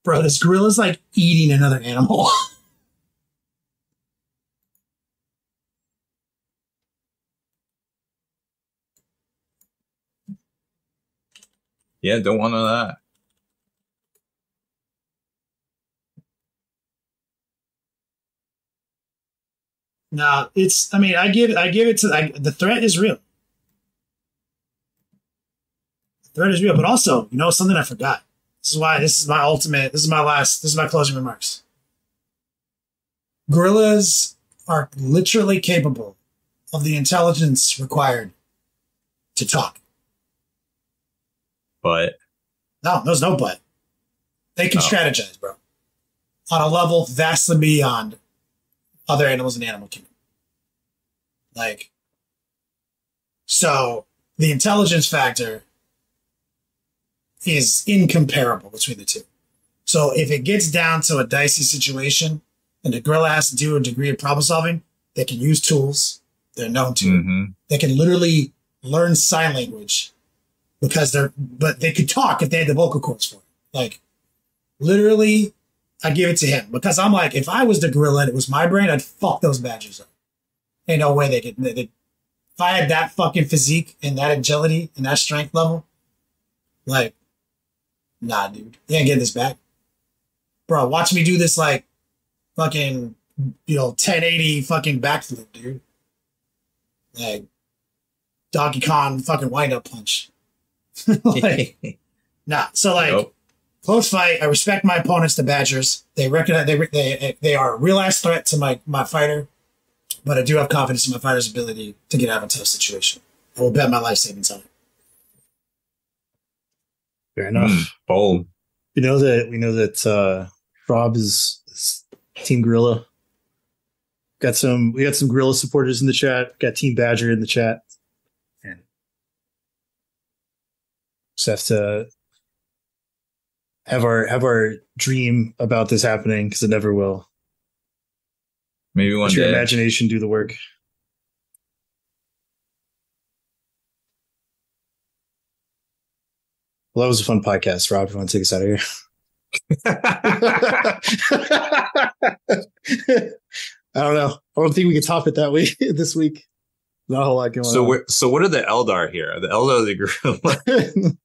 Bro, this gorilla's like eating another animal. Yeah, don't want none of that. No, it's. I mean, I give it to the threat is real. The threat is real, but also, something I forgot. This is why. This is my ultimate. This is my last. This is my closing remarks. Gorillas are literally capable of the intelligence required to talk. But no, there's no but. They can strategize, bro, on a level vastly beyond other animals in the animal kingdom. Like, so the intelligence factor is incomparable between the two. So if it gets down to a dicey situation and the gorilla has to do a degree of problem solving, they can use tools. They're known to. Mm-hmm. They can literally learn sign language but they could talk if they had the vocal cords for it. Like, literally, I give it to him because I'm like, if I was the gorilla and it was my brain, I'd fuck those badgers up. Ain't no way they could. If I had that fucking physique and that agility and that strength level, like, nah, dude, you ain't getting this back, bro. Watch me do this like fucking 1080 fucking backflip, dude. Like Donkey Kong fucking wind up punch. Like, nah. So like. Nope. Close fight. I respect my opponents, the Badgers. They recognize they are a real ass threat to my fighter, but I do have confidence in my fighter's ability to get out of a tough situation. I will bet my life savings on it. Fair enough. Bold. We know that Rob is Team Gorilla. We got some Gorilla supporters in the chat. Got Team Badger in the chat. And just have to have our dream about this happening because it never will. Maybe one day. Your imagination do the work. Well, that was a fun podcast, Rob. You want to take us out of here? I don't know. I don't think we can top it that way this week. Not a whole lot going on. So what are the Eldar here? The Eldar, the gorilla.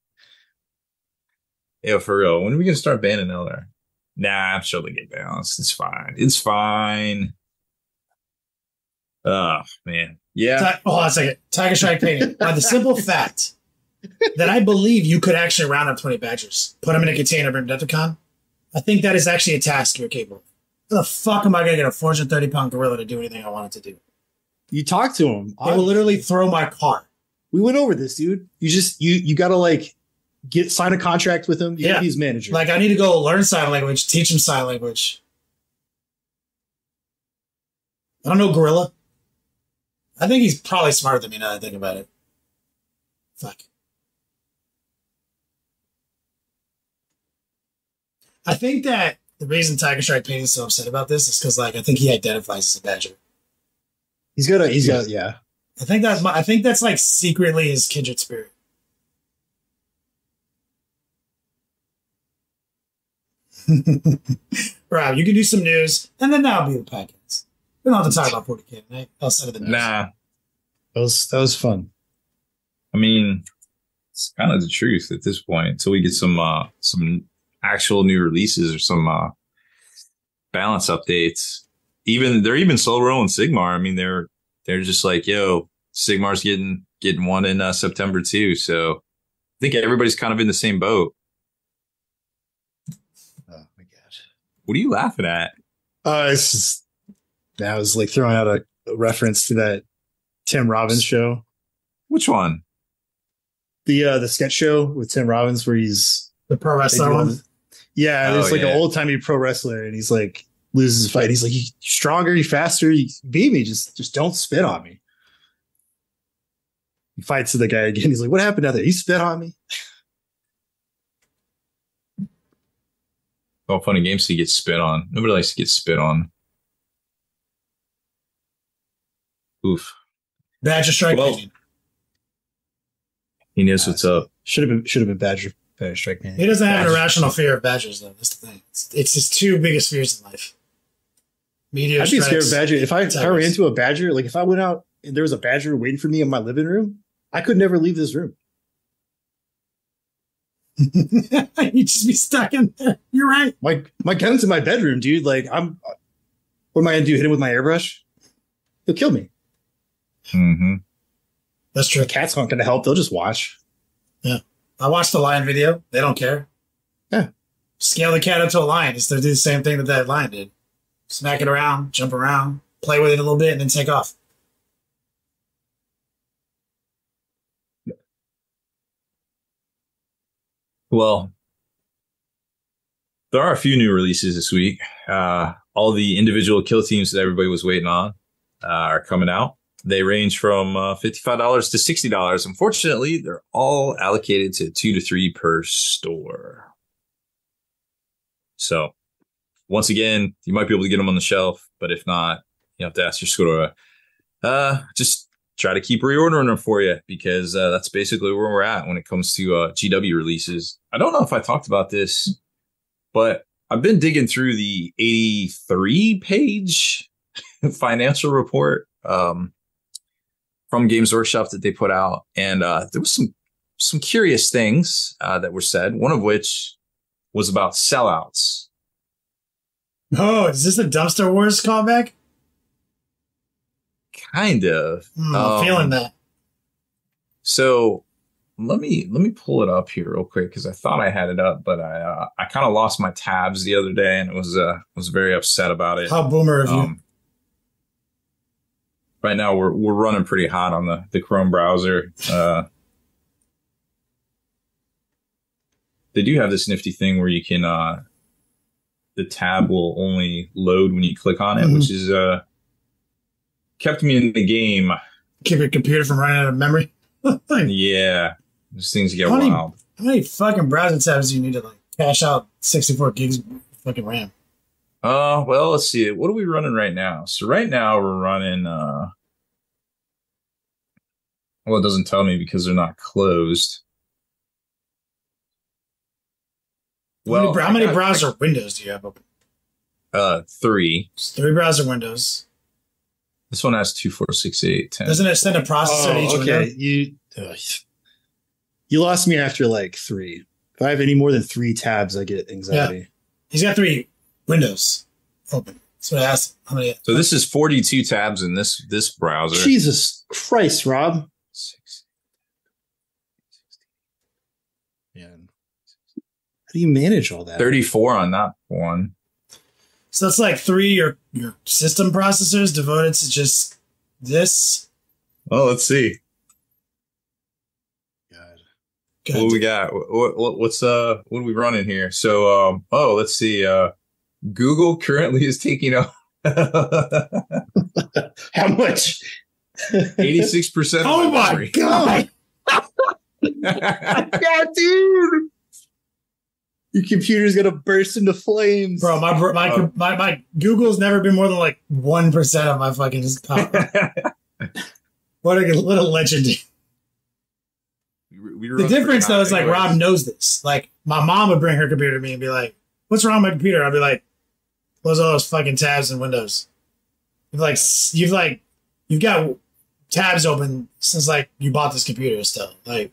Yeah, for real. When are we gonna start banning Eldar? Nah, I'm sure they get balanced. It's fine. It's fine. Oh man, yeah. Hold on a second. Tiger Strike painting. By the simple fact that I believe you could actually round up 20 Badgers, put them in a container, bring them to Defcon. I think that is actually a task you're capable of. How the fuck am I gonna get a 430-pound gorilla to do anything I want it to do? You talk to him. They will literally throw my car. We went over this, dude. You gotta like. Sign a contract with him. Yeah, he's manager. Like, I need to go learn sign language, teach him sign language. I don't know gorilla. I think he's probably smarter than me now that I think about it. Fuck. I think that the reason Tiger Strike Pain is so upset about this is because, like, I think he identifies as a badger. He's got, yeah. I think that's like secretly his kindred spirit. Rob, you can do some news, and then that'll be the podcast. We don't have to talk about 40K tonight outside of the news. Nah, that was fun. I mean, it's kind of the truth at this point until we get some actual new releases or some balance updates. They're even slow rolling Sigmar. I mean, they're just like, yo, Sigmar's getting one in September too. So I think everybody's kind of in the same boat. What are you laughing at? It's just, I was like throwing out a reference to that Tim Robbins show. Which one? The sketch show with Tim Robbins where he's the pro wrestler one. Yeah, there's like an old timey pro wrestler, and he's like loses a fight. He's like, "You stronger, you faster, you beat me. Just don't spit on me." He fights the guy again. He's like, "What happened out there? You spit on me." Oh, funny games to get spit on. Nobody likes to get spit on. Oof. Badger Strike. Well, he knows what's up. Should have been Badger Strike. Man. He doesn't have an irrational fear of badgers, though. That's the thing. It's his two biggest fears in life. Meteor I'd be scared of badger. If I ran into a badger, like if I went out and there was a badger waiting for me in my living room, I could never leave this room. You just be stuck in there. You're right. My cat's in my bedroom, dude. Like, what am I gonna do? Hit him with my airbrush? He'll kill me. Mm-hmm. That's true. The cats aren't gonna help. They'll just watch. Yeah. I watched the lion video. They don't care. Yeah. Scale the cat up to a lion. It's to do the same thing that lion did. Smack it around, jump around, play with it a little bit, and then take off. Well, there are a few new releases this week. All the individual kill teams that everybody was waiting on are coming out. They range from $55 to $60. Unfortunately, they're all allocated to 2 to 3 per store. So, once again, you might be able to get them on the shelf, but if not, you have to ask your store to just try to keep reordering them for you, because that's basically where we're at when it comes to GW releases. I don't know if I talked about this, but I've been digging through the 83-page financial report from Games Workshop that they put out, and there was some curious things that were said. One of which was about sellouts. Oh, is this a Dumpster Wars callback? Kind of. I'm feeling that. So let me pull it up here real quick, because I thought I had it up, but I kind of lost my tabs the other day, and was very upset about it. How boomer of you? Right now we're running pretty hot on the Chrome browser. They do have this nifty thing where you can the tab will only load when you click on it, which is kept me in the game. Keep your computer from running out of memory. Yeah, those things get wild. How many fucking browser tabs do you need to like cash out 64 gigs fucking RAM? Well, let's see. What are we running right now? So right now we're running. Well, it doesn't tell me because they're not closed. Well, how many browser windows do you have open? 3. It's 3 browser windows. This one has 2, 4, 6, 8, 10. Doesn't it send a processor to each window? You lost me after like 3. If I have any more than 3 tabs, I get anxiety. Yeah. He's got 3 windows open. So I asked how many. So this is 42 tabs in this browser. Jesus Christ, Rob. 6. Man. How do you manage all that? 34 on that one. So that's like 3 your system processors devoted to just this. Oh, let's see. God. What we got? What are we running here? So let's see. Google currently is taking up how much? 86%. Oh my God. God, dude. Your computer's gonna burst into flames, bro. My Google's never been more than like 1% of my fucking power. What a legend. The difference though is like Rob knows this. Like my mom would bring her computer to me and be like, "What's wrong with my computer?" I'd be like, "Close all those fucking tabs and windows." You've got tabs open since like you bought this computer still. Like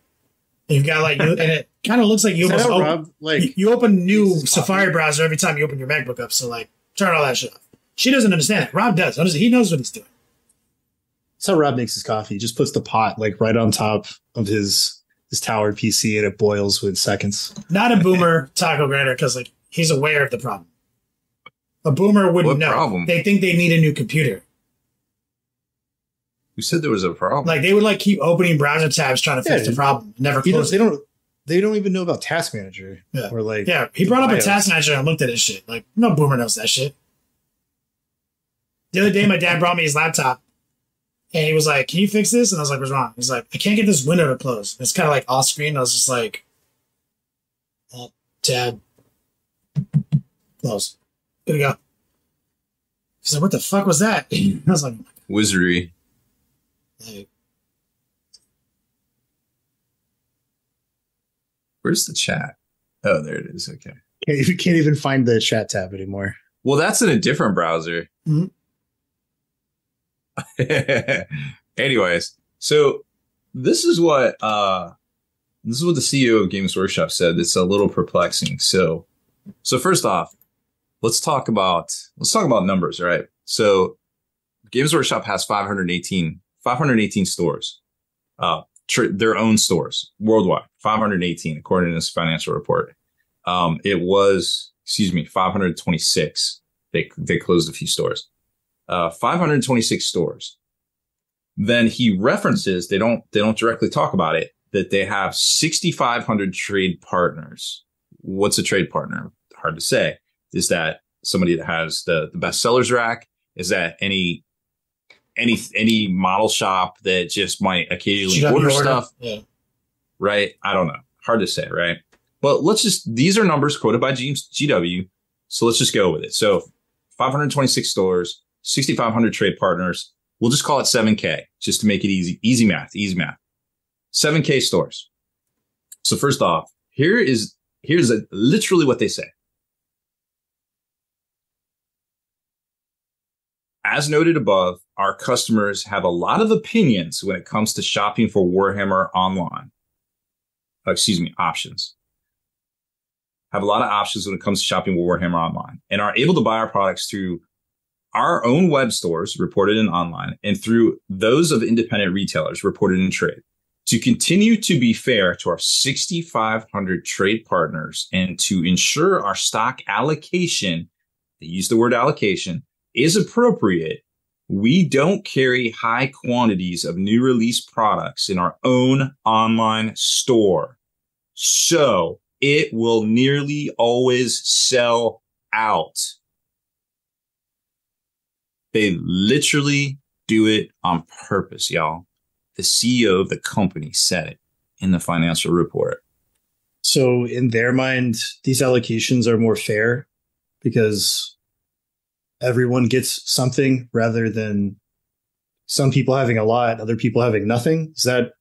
you've got like, and it kind of looks like you almost you open new Safari browser every time you open your MacBook up. So like, turn all that shit off. She doesn't understand it. Rob does. He knows what he's doing. That's how Rob makes his coffee. He just puts the pot like right on top of his tower PC, and it boils within seconds. Not a boomer taco grinder, because like he's aware of the problem. A boomer wouldn't know. Problem? They think they need a new computer. Who said there was a problem? Like they would like keep opening browser tabs trying to fix the problem. Never close. They don't even know about Task Manager. Yeah. Or like he brought up a Task Manager and looked at his shit. Like no boomer knows that shit. The other day my dad brought me his laptop and he was like, "Can you fix this?" And I was like, "What's wrong?" He's like, "I can't get this window to close." It's kind of like off screen. I was just like, "Alt tab close. Good to go." He's like, "What the fuck was that?" I was like, "Wizardry." Like, where's the chat? Oh, there it is. Okay. You can't even find the chat tab anymore. Well, that's in a different browser. Mm-hmm. Anyways, so this is what This is what the CEO of Games Workshop said. It's a little perplexing. So first off, let's talk about numbers, right? So Games Workshop has 518 stores, their own stores worldwide, 518, according to this financial report. It was, 526. They closed a few stores, 526 stores. Then he references, they don't directly talk about it, that they have 6,500 trade partners. What's a trade partner? Hard to say. Is that somebody that has the best sellers rack? Is that any model shop that just might occasionally order stuff? Yeah. Right? I don't know. Hard to say, right? But these are numbers quoted by GW. So let's just go with it. So 526 stores, 6,500 trade partners. We'll just call it 7K just to make it easy. Easy math. 7K stores. So first off, here's literally what they say. As noted above, our customers have a lot of opinions when it comes to shopping for Warhammer online. Options. Have a lot of options when it comes to shopping with Warhammer online and are able to buy our products through our own web stores reported in online and through those of independent retailers reported in trade. To continue to be fair to our 6,500 trade partners and to ensure our stock allocation, they use the word allocation, is appropriate, we don't carry high quantities of new release products in our own online store. So it will nearly always sell out. They literally do it on purpose, y'all. The CEO of the company said it in the financial report. So in their mind, these allocations are more fair because everyone gets something rather than some people having a lot, other people having nothing. Is that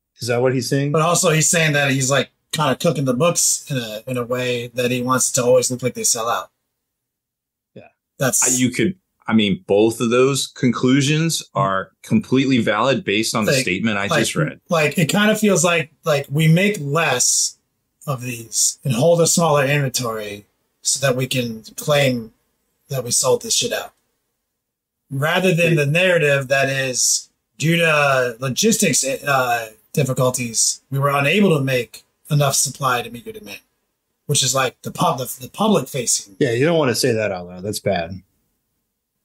what he's saying? But also he's saying that he's like kind of cooking the books in a way that he wants to always look like they sell out. Yeah. Both of those conclusions are completely valid based on the statement I just read. Like, it kind of feels like we make less of these and hold a smaller inventory so that we can claim that we sold this shit out. Rather than the narrative that is, due to logistics difficulties, we were unable to make enough supply to meet your demand, which is like the public facing. Yeah, you don't want to say that out loud. That's bad.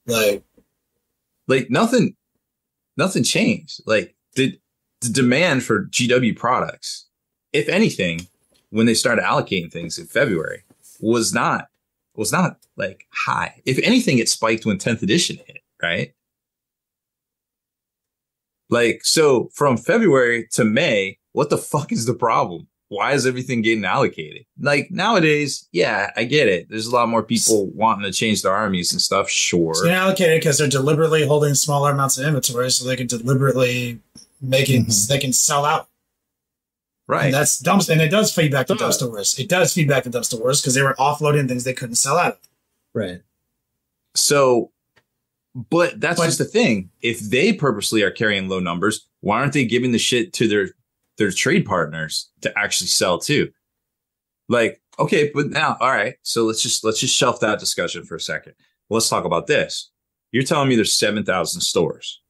Like nothing changed. Like the demand for GW products, if anything, when they started allocating things in February, was not like high. If anything, it spiked when 10th edition hit, right? Like, so from February to May, what the fuck is the problem? Why is everything getting allocated? Like nowadays, yeah, I get it. There's a lot more people wanting to change their armies and stuff. Sure. It's getting allocated because they're deliberately holding smaller amounts of inventory so they can deliberately they can sell out. Right. And that's dumb. And it does feed back to dumpster wars. It does feed back to dumpster wars because they were offloading things they couldn't sell out of. Right. So, but that's just the thing. If they purposely are carrying low numbers, why aren't they giving the shit to their trade partners to actually sell too? Like, okay, but now, all right. So let's just shelf that discussion for a second. Let's talk about this. You're telling me there's 7,000 stores.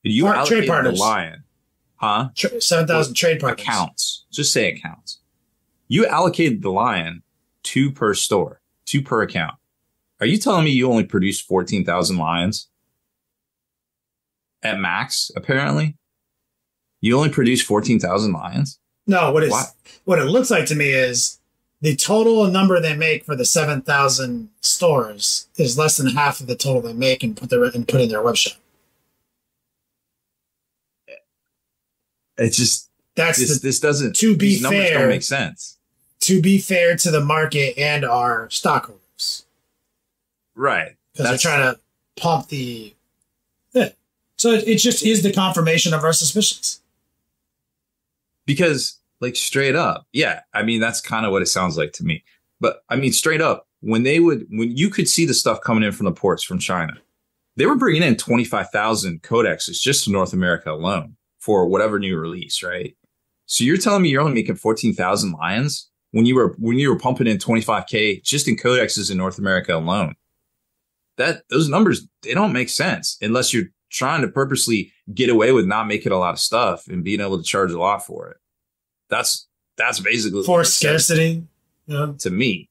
You allocate the Lion, huh? 7,000 trade partners. Accounts. Just say accounts. You allocated the Lion 2 per store, 2 per account. Are you telling me you only produced 14,000 Lions? At max, apparently. You only produce 14,000 Lions? No, what it looks like to me is the total number they make for the 7,000 stores is less than half of the total they make and put in their web shop. It's just this doesn't. To be these numbers fair, don't make sense. To be fair to the market and our stockholders, right? Because they're trying to pump the. Yeah. So it just is the confirmation of our suspicions. Because, like, straight up, yeah, I mean, that's kind of what it sounds like to me. But I mean, straight up, when you could see the stuff coming in from the ports from China, they were bringing in 25,000 codexes just to North America alone for whatever new release, right? So you're telling me you're only making 14,000 lions when you were pumping in 25K just in codexes in North America alone? Those numbers, they don't make sense unless you're trying to purposely get away with not making a lot of stuff and being able to charge a lot for it. That's basically for scarcity. Yeah. To me.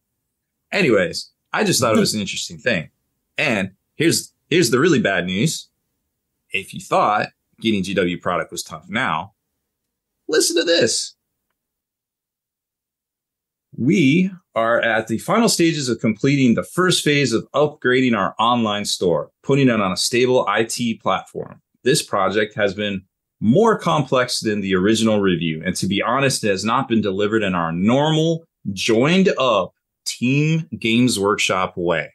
Anyways, I just thought it was an interesting thing. And here's the really bad news. If you thought getting GW product was tough now, listen to this. We are at the final stages of completing the first phase of upgrading our online store, putting it on a stable IT platform. This project has been more complex than the original review, and to be honest, it has not been delivered in our normal, joined up Team Games Workshop way.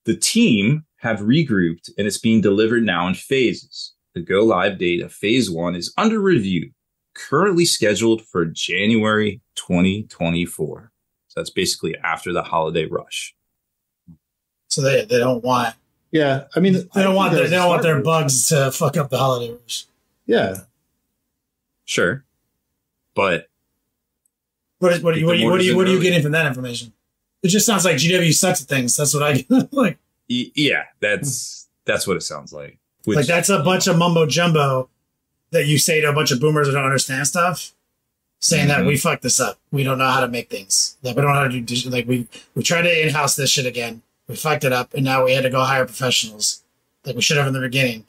The team have regrouped, and it's being delivered now in phases. The go live date of phase 1 is under review, currently scheduled for January 2024. So that's basically after the holiday rush. So they don't want. Yeah, I mean, they don't want their bugs to fuck up the holiday rush. Yeah, sure, but what are you getting from that information? It just sounds like GW sucks at things. That's what I get. Like. Yeah, that's what it sounds like. Which, like that's a bunch of mumbo jumbo that you say to a bunch of boomers that don't understand stuff, saying that we fucked this up. We don't know how to make things. Like we don't know how to do. Like we tried to in-house this shit again. We fucked it up, and now we had to go hire professionals. Like we should have in the beginning.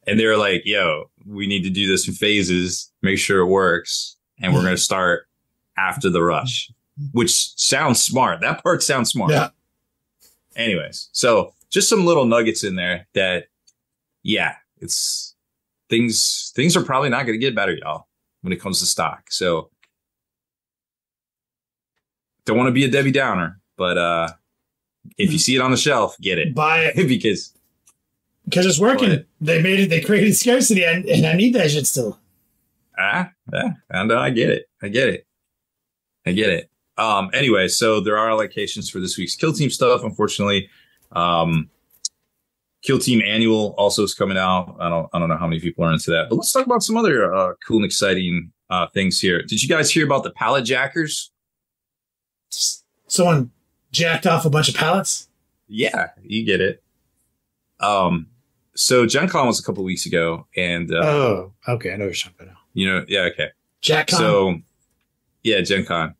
And they were like, "Yo, we need to do this in phases. Make sure it works, and we're going to start after the rush." Which sounds smart. That part sounds smart. Yeah. Anyways, so just some little nuggets in there that, yeah, it's things are probably not going to get better, y'all, when it comes to stock. So don't want to be a Debbie Downer, but if you see it on the shelf, get it. Buy it. because it's working. They created scarcity, and I need that shit still. I get it. Anyway, so there are allocations for this week's Kill Team stuff. Unfortunately, Kill Team Annual also is coming out. I don't know how many people are into that, but let's talk about some other cool and exciting things here. Did you guys hear about the pallet jackers? Someone jacked off a bunch of pallets? Yeah, you get it. So Gen Con was a couple weeks ago, and oh, okay, I know you're talking about. You know, yeah, okay. Jack-Con? So yeah, Gen Con.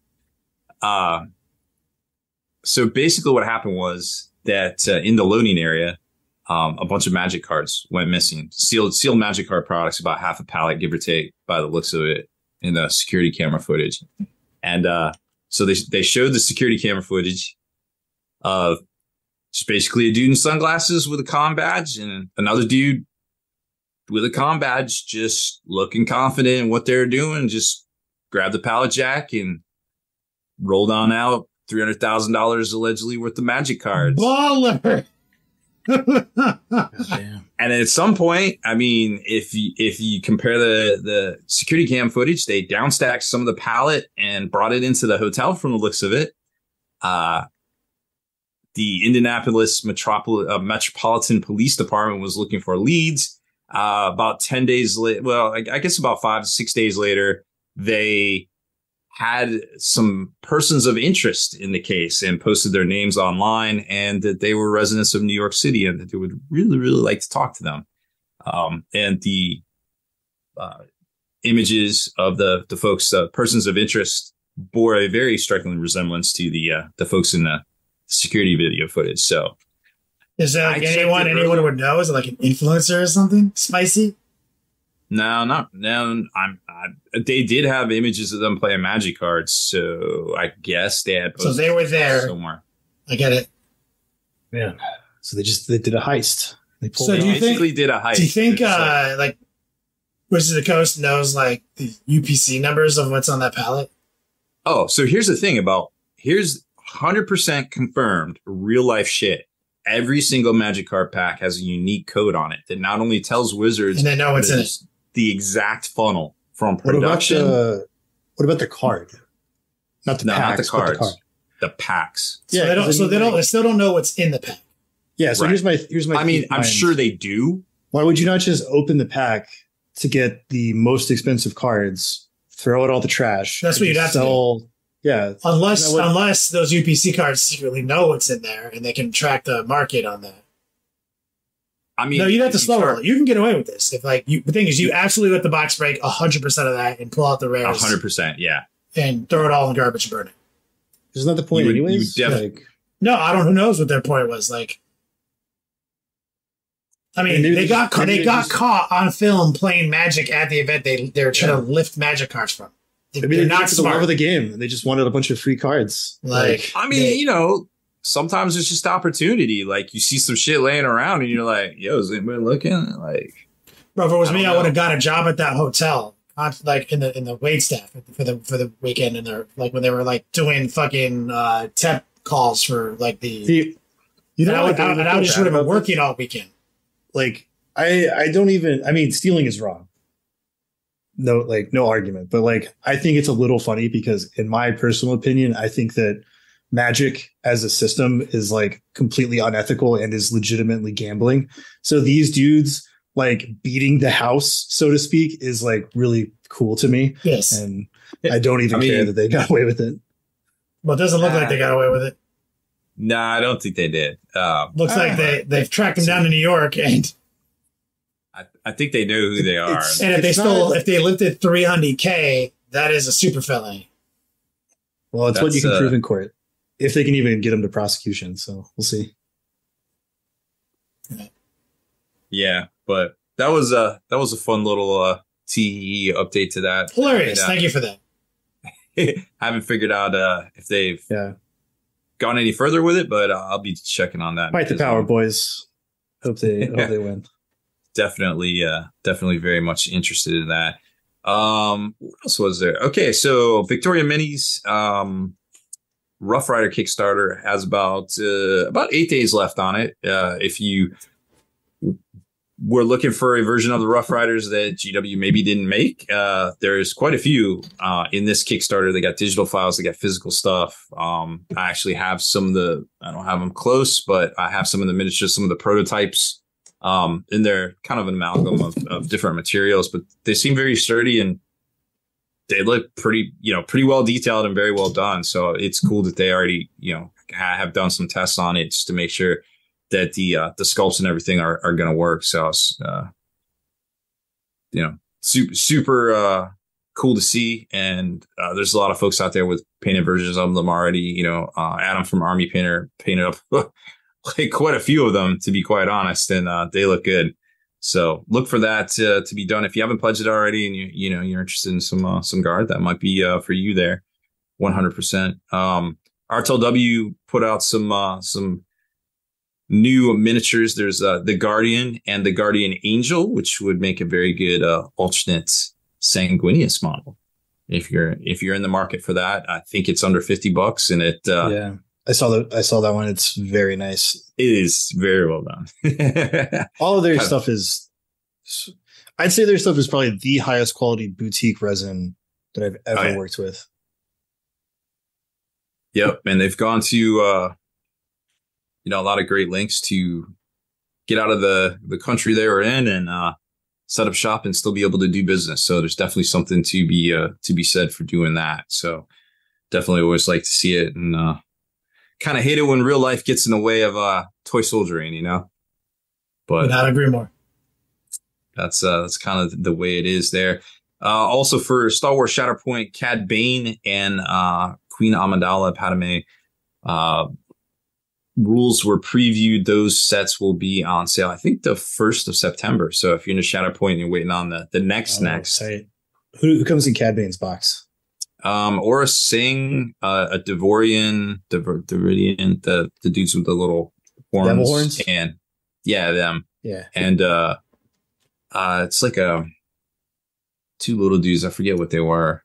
So basically what happened was that in the loading area, a bunch of magic cards went missing. Sealed magic card products, about half a pallet, give or take, by the looks of it, in the security camera footage. And so they showed the security camera footage of just basically a dude in sunglasses with a comm badge and another dude with a comm badge just looking confident in what they're doing, just grabbed the pallet jack and rolled on out $300,000 allegedly worth of magic cards. Baller. And at some point, I mean, if you compare the security cam footage, they downstacked some of the pallet and brought it into the hotel from the looks of it. The Indianapolis Metropolitan Police Department was looking for leads. About 10 days later, well, I guess about 5 to 6 days later, they had some persons of interest in the case and posted their names online, and that they were residents of New York City and that they would really, really like to talk to them. And the images of the folks, persons of interest, bore a very striking resemblance to the folks in the security video footage. So is that like anyone would know? Is it like an influencer or something? Spicy? No. They did have images of them playing magic cards, so I guess they had. So they were there somewhere. I get it. Yeah. So they did a heist. They basically did a heist. Do you think like Wizards of the Coast knows like the UPC numbers of what's on that pallet? Oh, so here's 100% confirmed real life shit. Every single magic card pack has a unique code on it that not only tells Wizards, and they know what's in it. The exact funnel from production. What about the card? Not the packs, not the cards. The card. The packs. Yeah, they still don't know what's in the pack. Yeah. So right. here's my. I mean, I'm sure they do. Why would you not just open the pack to get the most expensive cards, throw out all the trash. That's what you'd have to do. Yeah. Unless those UPC cards secretly know what's in there and they can track the market on that. I mean, no, you'd have to slow roll it. You can get away with this. If the thing is, you absolutely let the box break 100% of that and pull out the rares. 100%, yeah. And throw it all in the garbage and burn it. Isn't that the point anyways? No, I don't. Who knows what their point was? Like, I mean, they got caught on film playing Magic at the event. They're trying to lift Magic cards from. They're not smart. The love of the game. They just wanted a bunch of free cards. I mean, sometimes it's just opportunity. Like, you see some shit laying around, and you're like, "Yo, is anybody looking?" Like, bro, if it was me, I would have got a job at that hotel, like in the wait staff for the weekend, and they're like when they were like doing fucking temp calls for like the. I just would have been working all weekend. Like, I don't even. I mean, stealing is wrong. No argument. But like, I think it's a little funny because, in my personal opinion, I think that Magic as a system is like completely unethical and is legitimately gambling. So these dudes like beating the house, so to speak, is like really cool to me. Yes. And I don't even care that they got away with it. Well, it doesn't look like they got away with it. Nah, I don't think they did. Looks like they've tracked them down to New York, and I think they know who they are. And if they lifted 300K, that is a super felony. Well, it's what you can prove in court, if they can even get them to prosecution. So we'll see. Yeah, but that was a fun little TE update to that. Hilarious! Thank you for that. I haven't figured out if they've gone any further with it, but I'll be checking on that. Fight the power, boys. Hope they win. Definitely very much interested in that. What else was there? Okay, so Victoria Minis Rough Rider Kickstarter has about 8 days left on it. If you were looking for a version of the Rough Riders that GW maybe didn't make, there's quite a few in this Kickstarter. They got digital files, they got physical stuff. I actually have I don't have them close, but I have some of the miniatures, some of the prototypes. And they're kind of an amalgam of different materials, but they seem very sturdy and they look pretty well detailed and very well done. So it's cool that they already, have done some tests on it just to make sure that the sculpts and everything are going to work. So it's, super cool to see. And there's a lot of folks out there with painted versions of them already. Adam from Army Painter painted up like quite a few of them, to be quite honest, and they look good. So look for that to be done. If you haven't pledged it already, and you're interested in some guard, that might be for you there, 100%. RTLW put out some new miniatures. There's the Guardian and the Guardian Angel, which would make a very good alternate Sanguinius model. If you're in the market for that, I think it's under $50, and it. I saw that one. It's very nice. It is very well done. All of their stuff is, I'd say their stuff is probably the highest quality boutique resin that I've ever worked with. Yep. And they've gone to, a lot of great lengths to get out of the country they were in and set up shop and still be able to do business. So there's definitely something to be said for doing that. So definitely always like to see it, and kind of hate it when real life gets in the way of toy soldiering, But I'd agree more. That's kind of the way it is there. Also for Star Wars Shatterpoint, Cad Bane and Queen Amidala Padme rules were previewed. Those sets will be on sale, I think, the 1st of September. So if you're in a Shatterpoint and you're waiting on the next. Who comes in Cad Bane's box? Aura Singh, a Devorian, the dudes with the little horns. Devil horns? And them. Yeah. And it's like two little dudes. I forget what they were.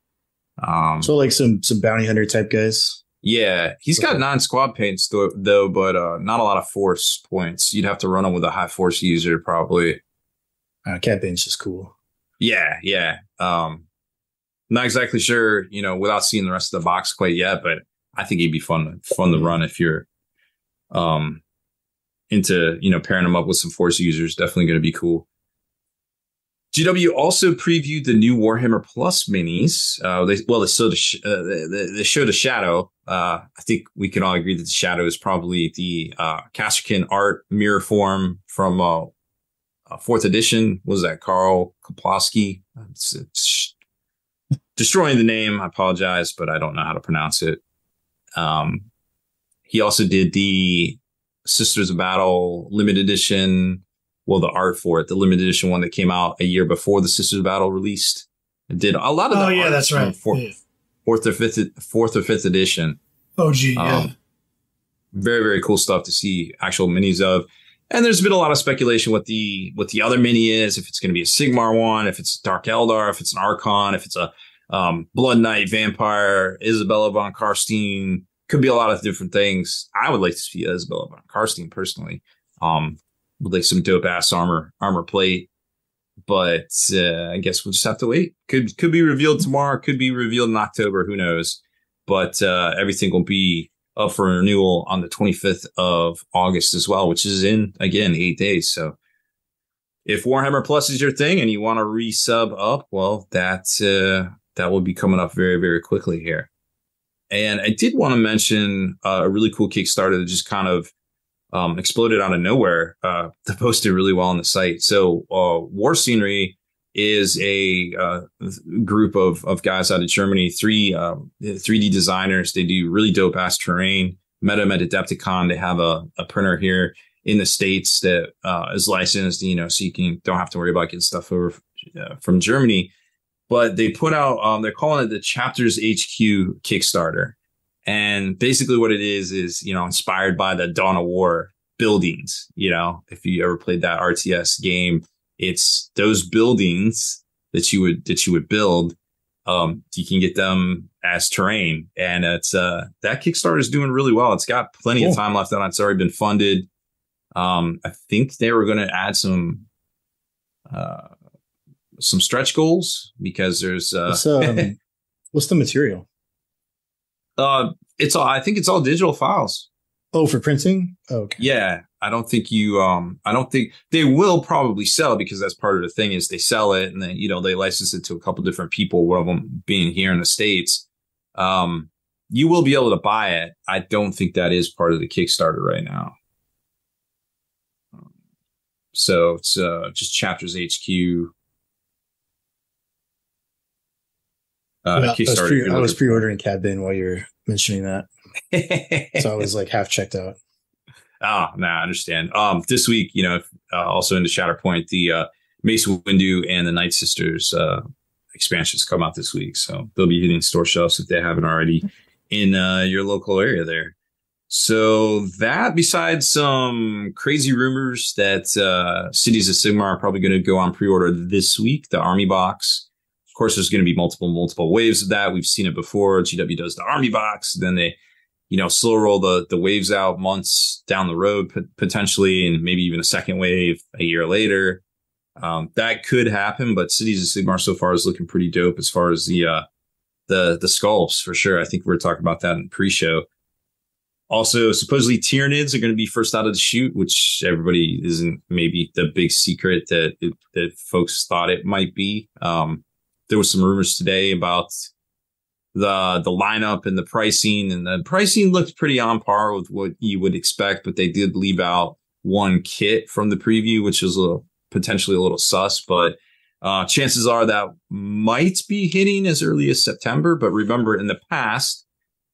So like some bounty hunter type guys. Yeah. He's got 9 squad paints though, but not a lot of force points. You'd have to run them with a high force user probably. Cad Bane's just cool. Yeah. Not exactly sure, without seeing the rest of the box quite yet, but I think he'd be fun to run if you're into, pairing him up with some force users. Definitely going to be cool. GW also previewed the new Warhammer Plus minis. They showed a shadow. I think we can all agree that the shadow is probably the Casterkin art mirror form from 4th edition. What was that, Karl Koploski? It's destroying the name. I apologize, but I don't know how to pronounce it. He also did the Sisters of Battle limited edition. Well, the art for it, the limited edition one that came out a year before the Sisters of Battle released. It did a lot of the art. Yeah, that's right. Fourth or fifth edition. OG, yeah. Very, very cool stuff to see actual minis of. And there's been a lot of speculation what the other mini is, if it's going to be a Sigmar one, if it's Dark Eldar, if it's an Archon, if it's a Blood Knight Vampire, Isabella von Karstein. Could be a lot of different things. I would like to see Isabella von Karstein personally. With like some dope ass armor plate, but I guess we'll just have to wait. Could be revealed tomorrow. Could be revealed in October. Who knows? But everything will be up for renewal on the 25th of August as well, which is in, again, 8 days. So if Warhammer Plus is your thing and you want to resub up, well, that will be coming up very, very quickly here. And I did want to mention a really cool Kickstarter that just kind of exploded out of nowhere. That posted really well on the site. So War Scenery is a group of guys out of Germany, 3D designers. They do really dope ass terrain. Met them at Adepticon. They have a printer here in the States that is licensed, so you don't have to worry about getting stuff over from Germany. But they put out, they're calling it the Chapters HQ Kickstarter. And basically what it is, inspired by the Dawn of War buildings. If you ever played that RTS game, it's those buildings that you would build. You can get them as terrain. And it's that Kickstarter is doing really well. It's got plenty of time left on it. It's already been funded. I think they were going to add some stretch goals because there's what's the material? I think it's all digital files. Oh, for printing? Oh, okay. Yeah. I don't think they will probably sell because that's part of the thing is they sell it and then, they license it to a couple different people, one of them being here in the States. You will be able to buy it. I don't think that is part of the Kickstarter right now. So it's just Chapters HQ. Kickstarter. I was pre-ordering Cad Bane while you're mentioning that. So I was like half checked out. I understand. This week, also into Shatterpoint, the Mace Windu and the Night Sisters expansions come out this week. So they'll be hitting store shelves if they haven't already in your local area there. So that, besides some crazy rumors that Cities of Sigmar are probably going to go on pre-order this week, the Army Box. Of course, there's going to be multiple waves of that. We've seen it before. GW does the Army Box. Then they, slow roll the waves out months down the road, potentially, and maybe even a second wave a year later. That could happen, but Cities of Sigmar so far is looking pretty dope as far as the sculpts, for sure. I think we're talking about that in pre-show. Also, supposedly Tyranids are going to be first out of the chute, which everybody isn't maybe the big secret that folks thought it might be. There was some rumors today about the lineup and the pricing looked pretty on par with what you would expect, but they did leave out one kit from the preview, which is potentially a little sus, but chances are that might be hitting as early as September. But remember, in the past,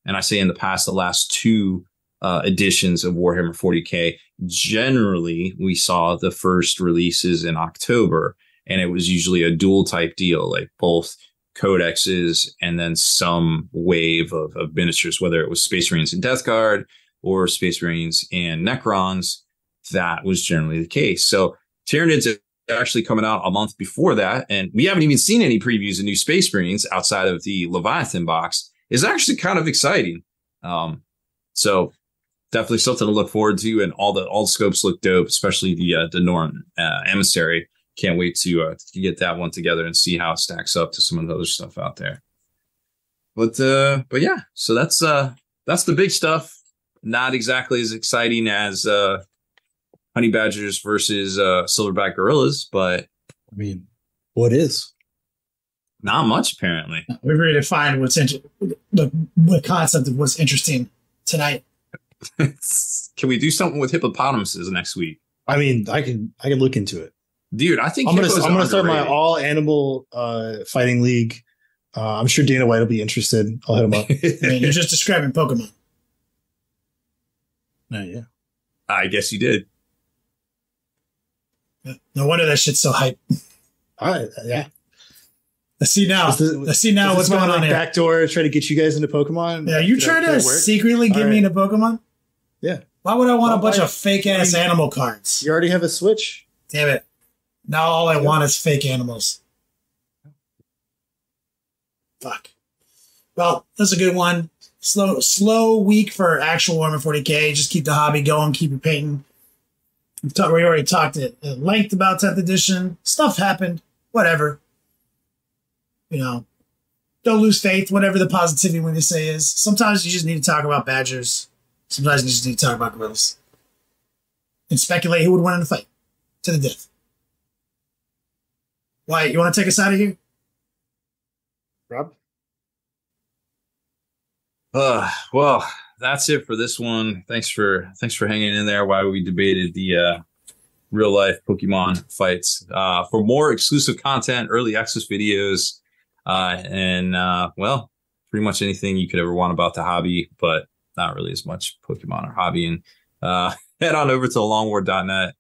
and I say in the past, the last two editions of Warhammer 40K, generally we saw the first releases in October. And it was usually a dual type deal, like both codexes and then some wave of miniatures, whether it was Space Marines and Death Guard or Space Marines and Necrons. That was generally the case. So Tyranids are actually coming out a month before that. And we haven't even seen any previews of new Space Marines outside of the Leviathan box. Is actually kind of exciting. So definitely something to look forward to. And all the scopes look dope, especially the Norn Emissary. Can't wait to get that one together and see how it stacks up to some of the other stuff out there. But yeah, so that's the big stuff. Not exactly as exciting as Honey Badgers versus Silverback Gorillas, but I mean, What is? Not much, apparently. We're ready to find the concept of what's interesting tonight. Can we do something with hippopotamuses next week? I mean, I can look into it. Dude, I think I'm gonna start my all animal fighting league. I'm sure Dana White will be interested. I'll hit him up. I mean, you're just describing Pokemon. Yeah. I guess you did. No wonder that shit's so hype. Yeah. Let's see now what's going on here. Backdoor try to get you guys into Pokemon. Yeah, you trying to secretly get me into Pokemon? Yeah. Why would I want a bunch of fake ass animal cards? You already have a Switch. Damn it! Now all I want is fake animals. Fuck. Well, that's a good one. Slow week for actual Warhammer 40k. Just keep the hobby going. Keep it painting. We already talked at length about 10th edition. Stuff happened. Whatever. You know, don't lose faith. Whatever the positivity when they say is. Sometimes you just need to talk about Badgers. Sometimes you just need to talk about Gorillas. And speculate who would win in the fight. To the death. Wyatt, you want to take us out of here? Rob? Well, that's it for this one. Thanks for hanging in there while we debated the real life Pokemon fights. For more exclusive content, early access videos, and pretty much anything you could ever want about the hobby, but not really as much Pokemon or hobby. And head on over to thelongwar.net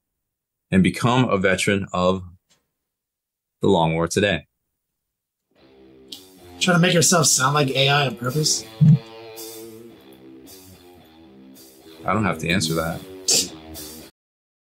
and become a veteran of the Long War today. Trying to make yourself sound like AI on purpose? I don't have to answer that.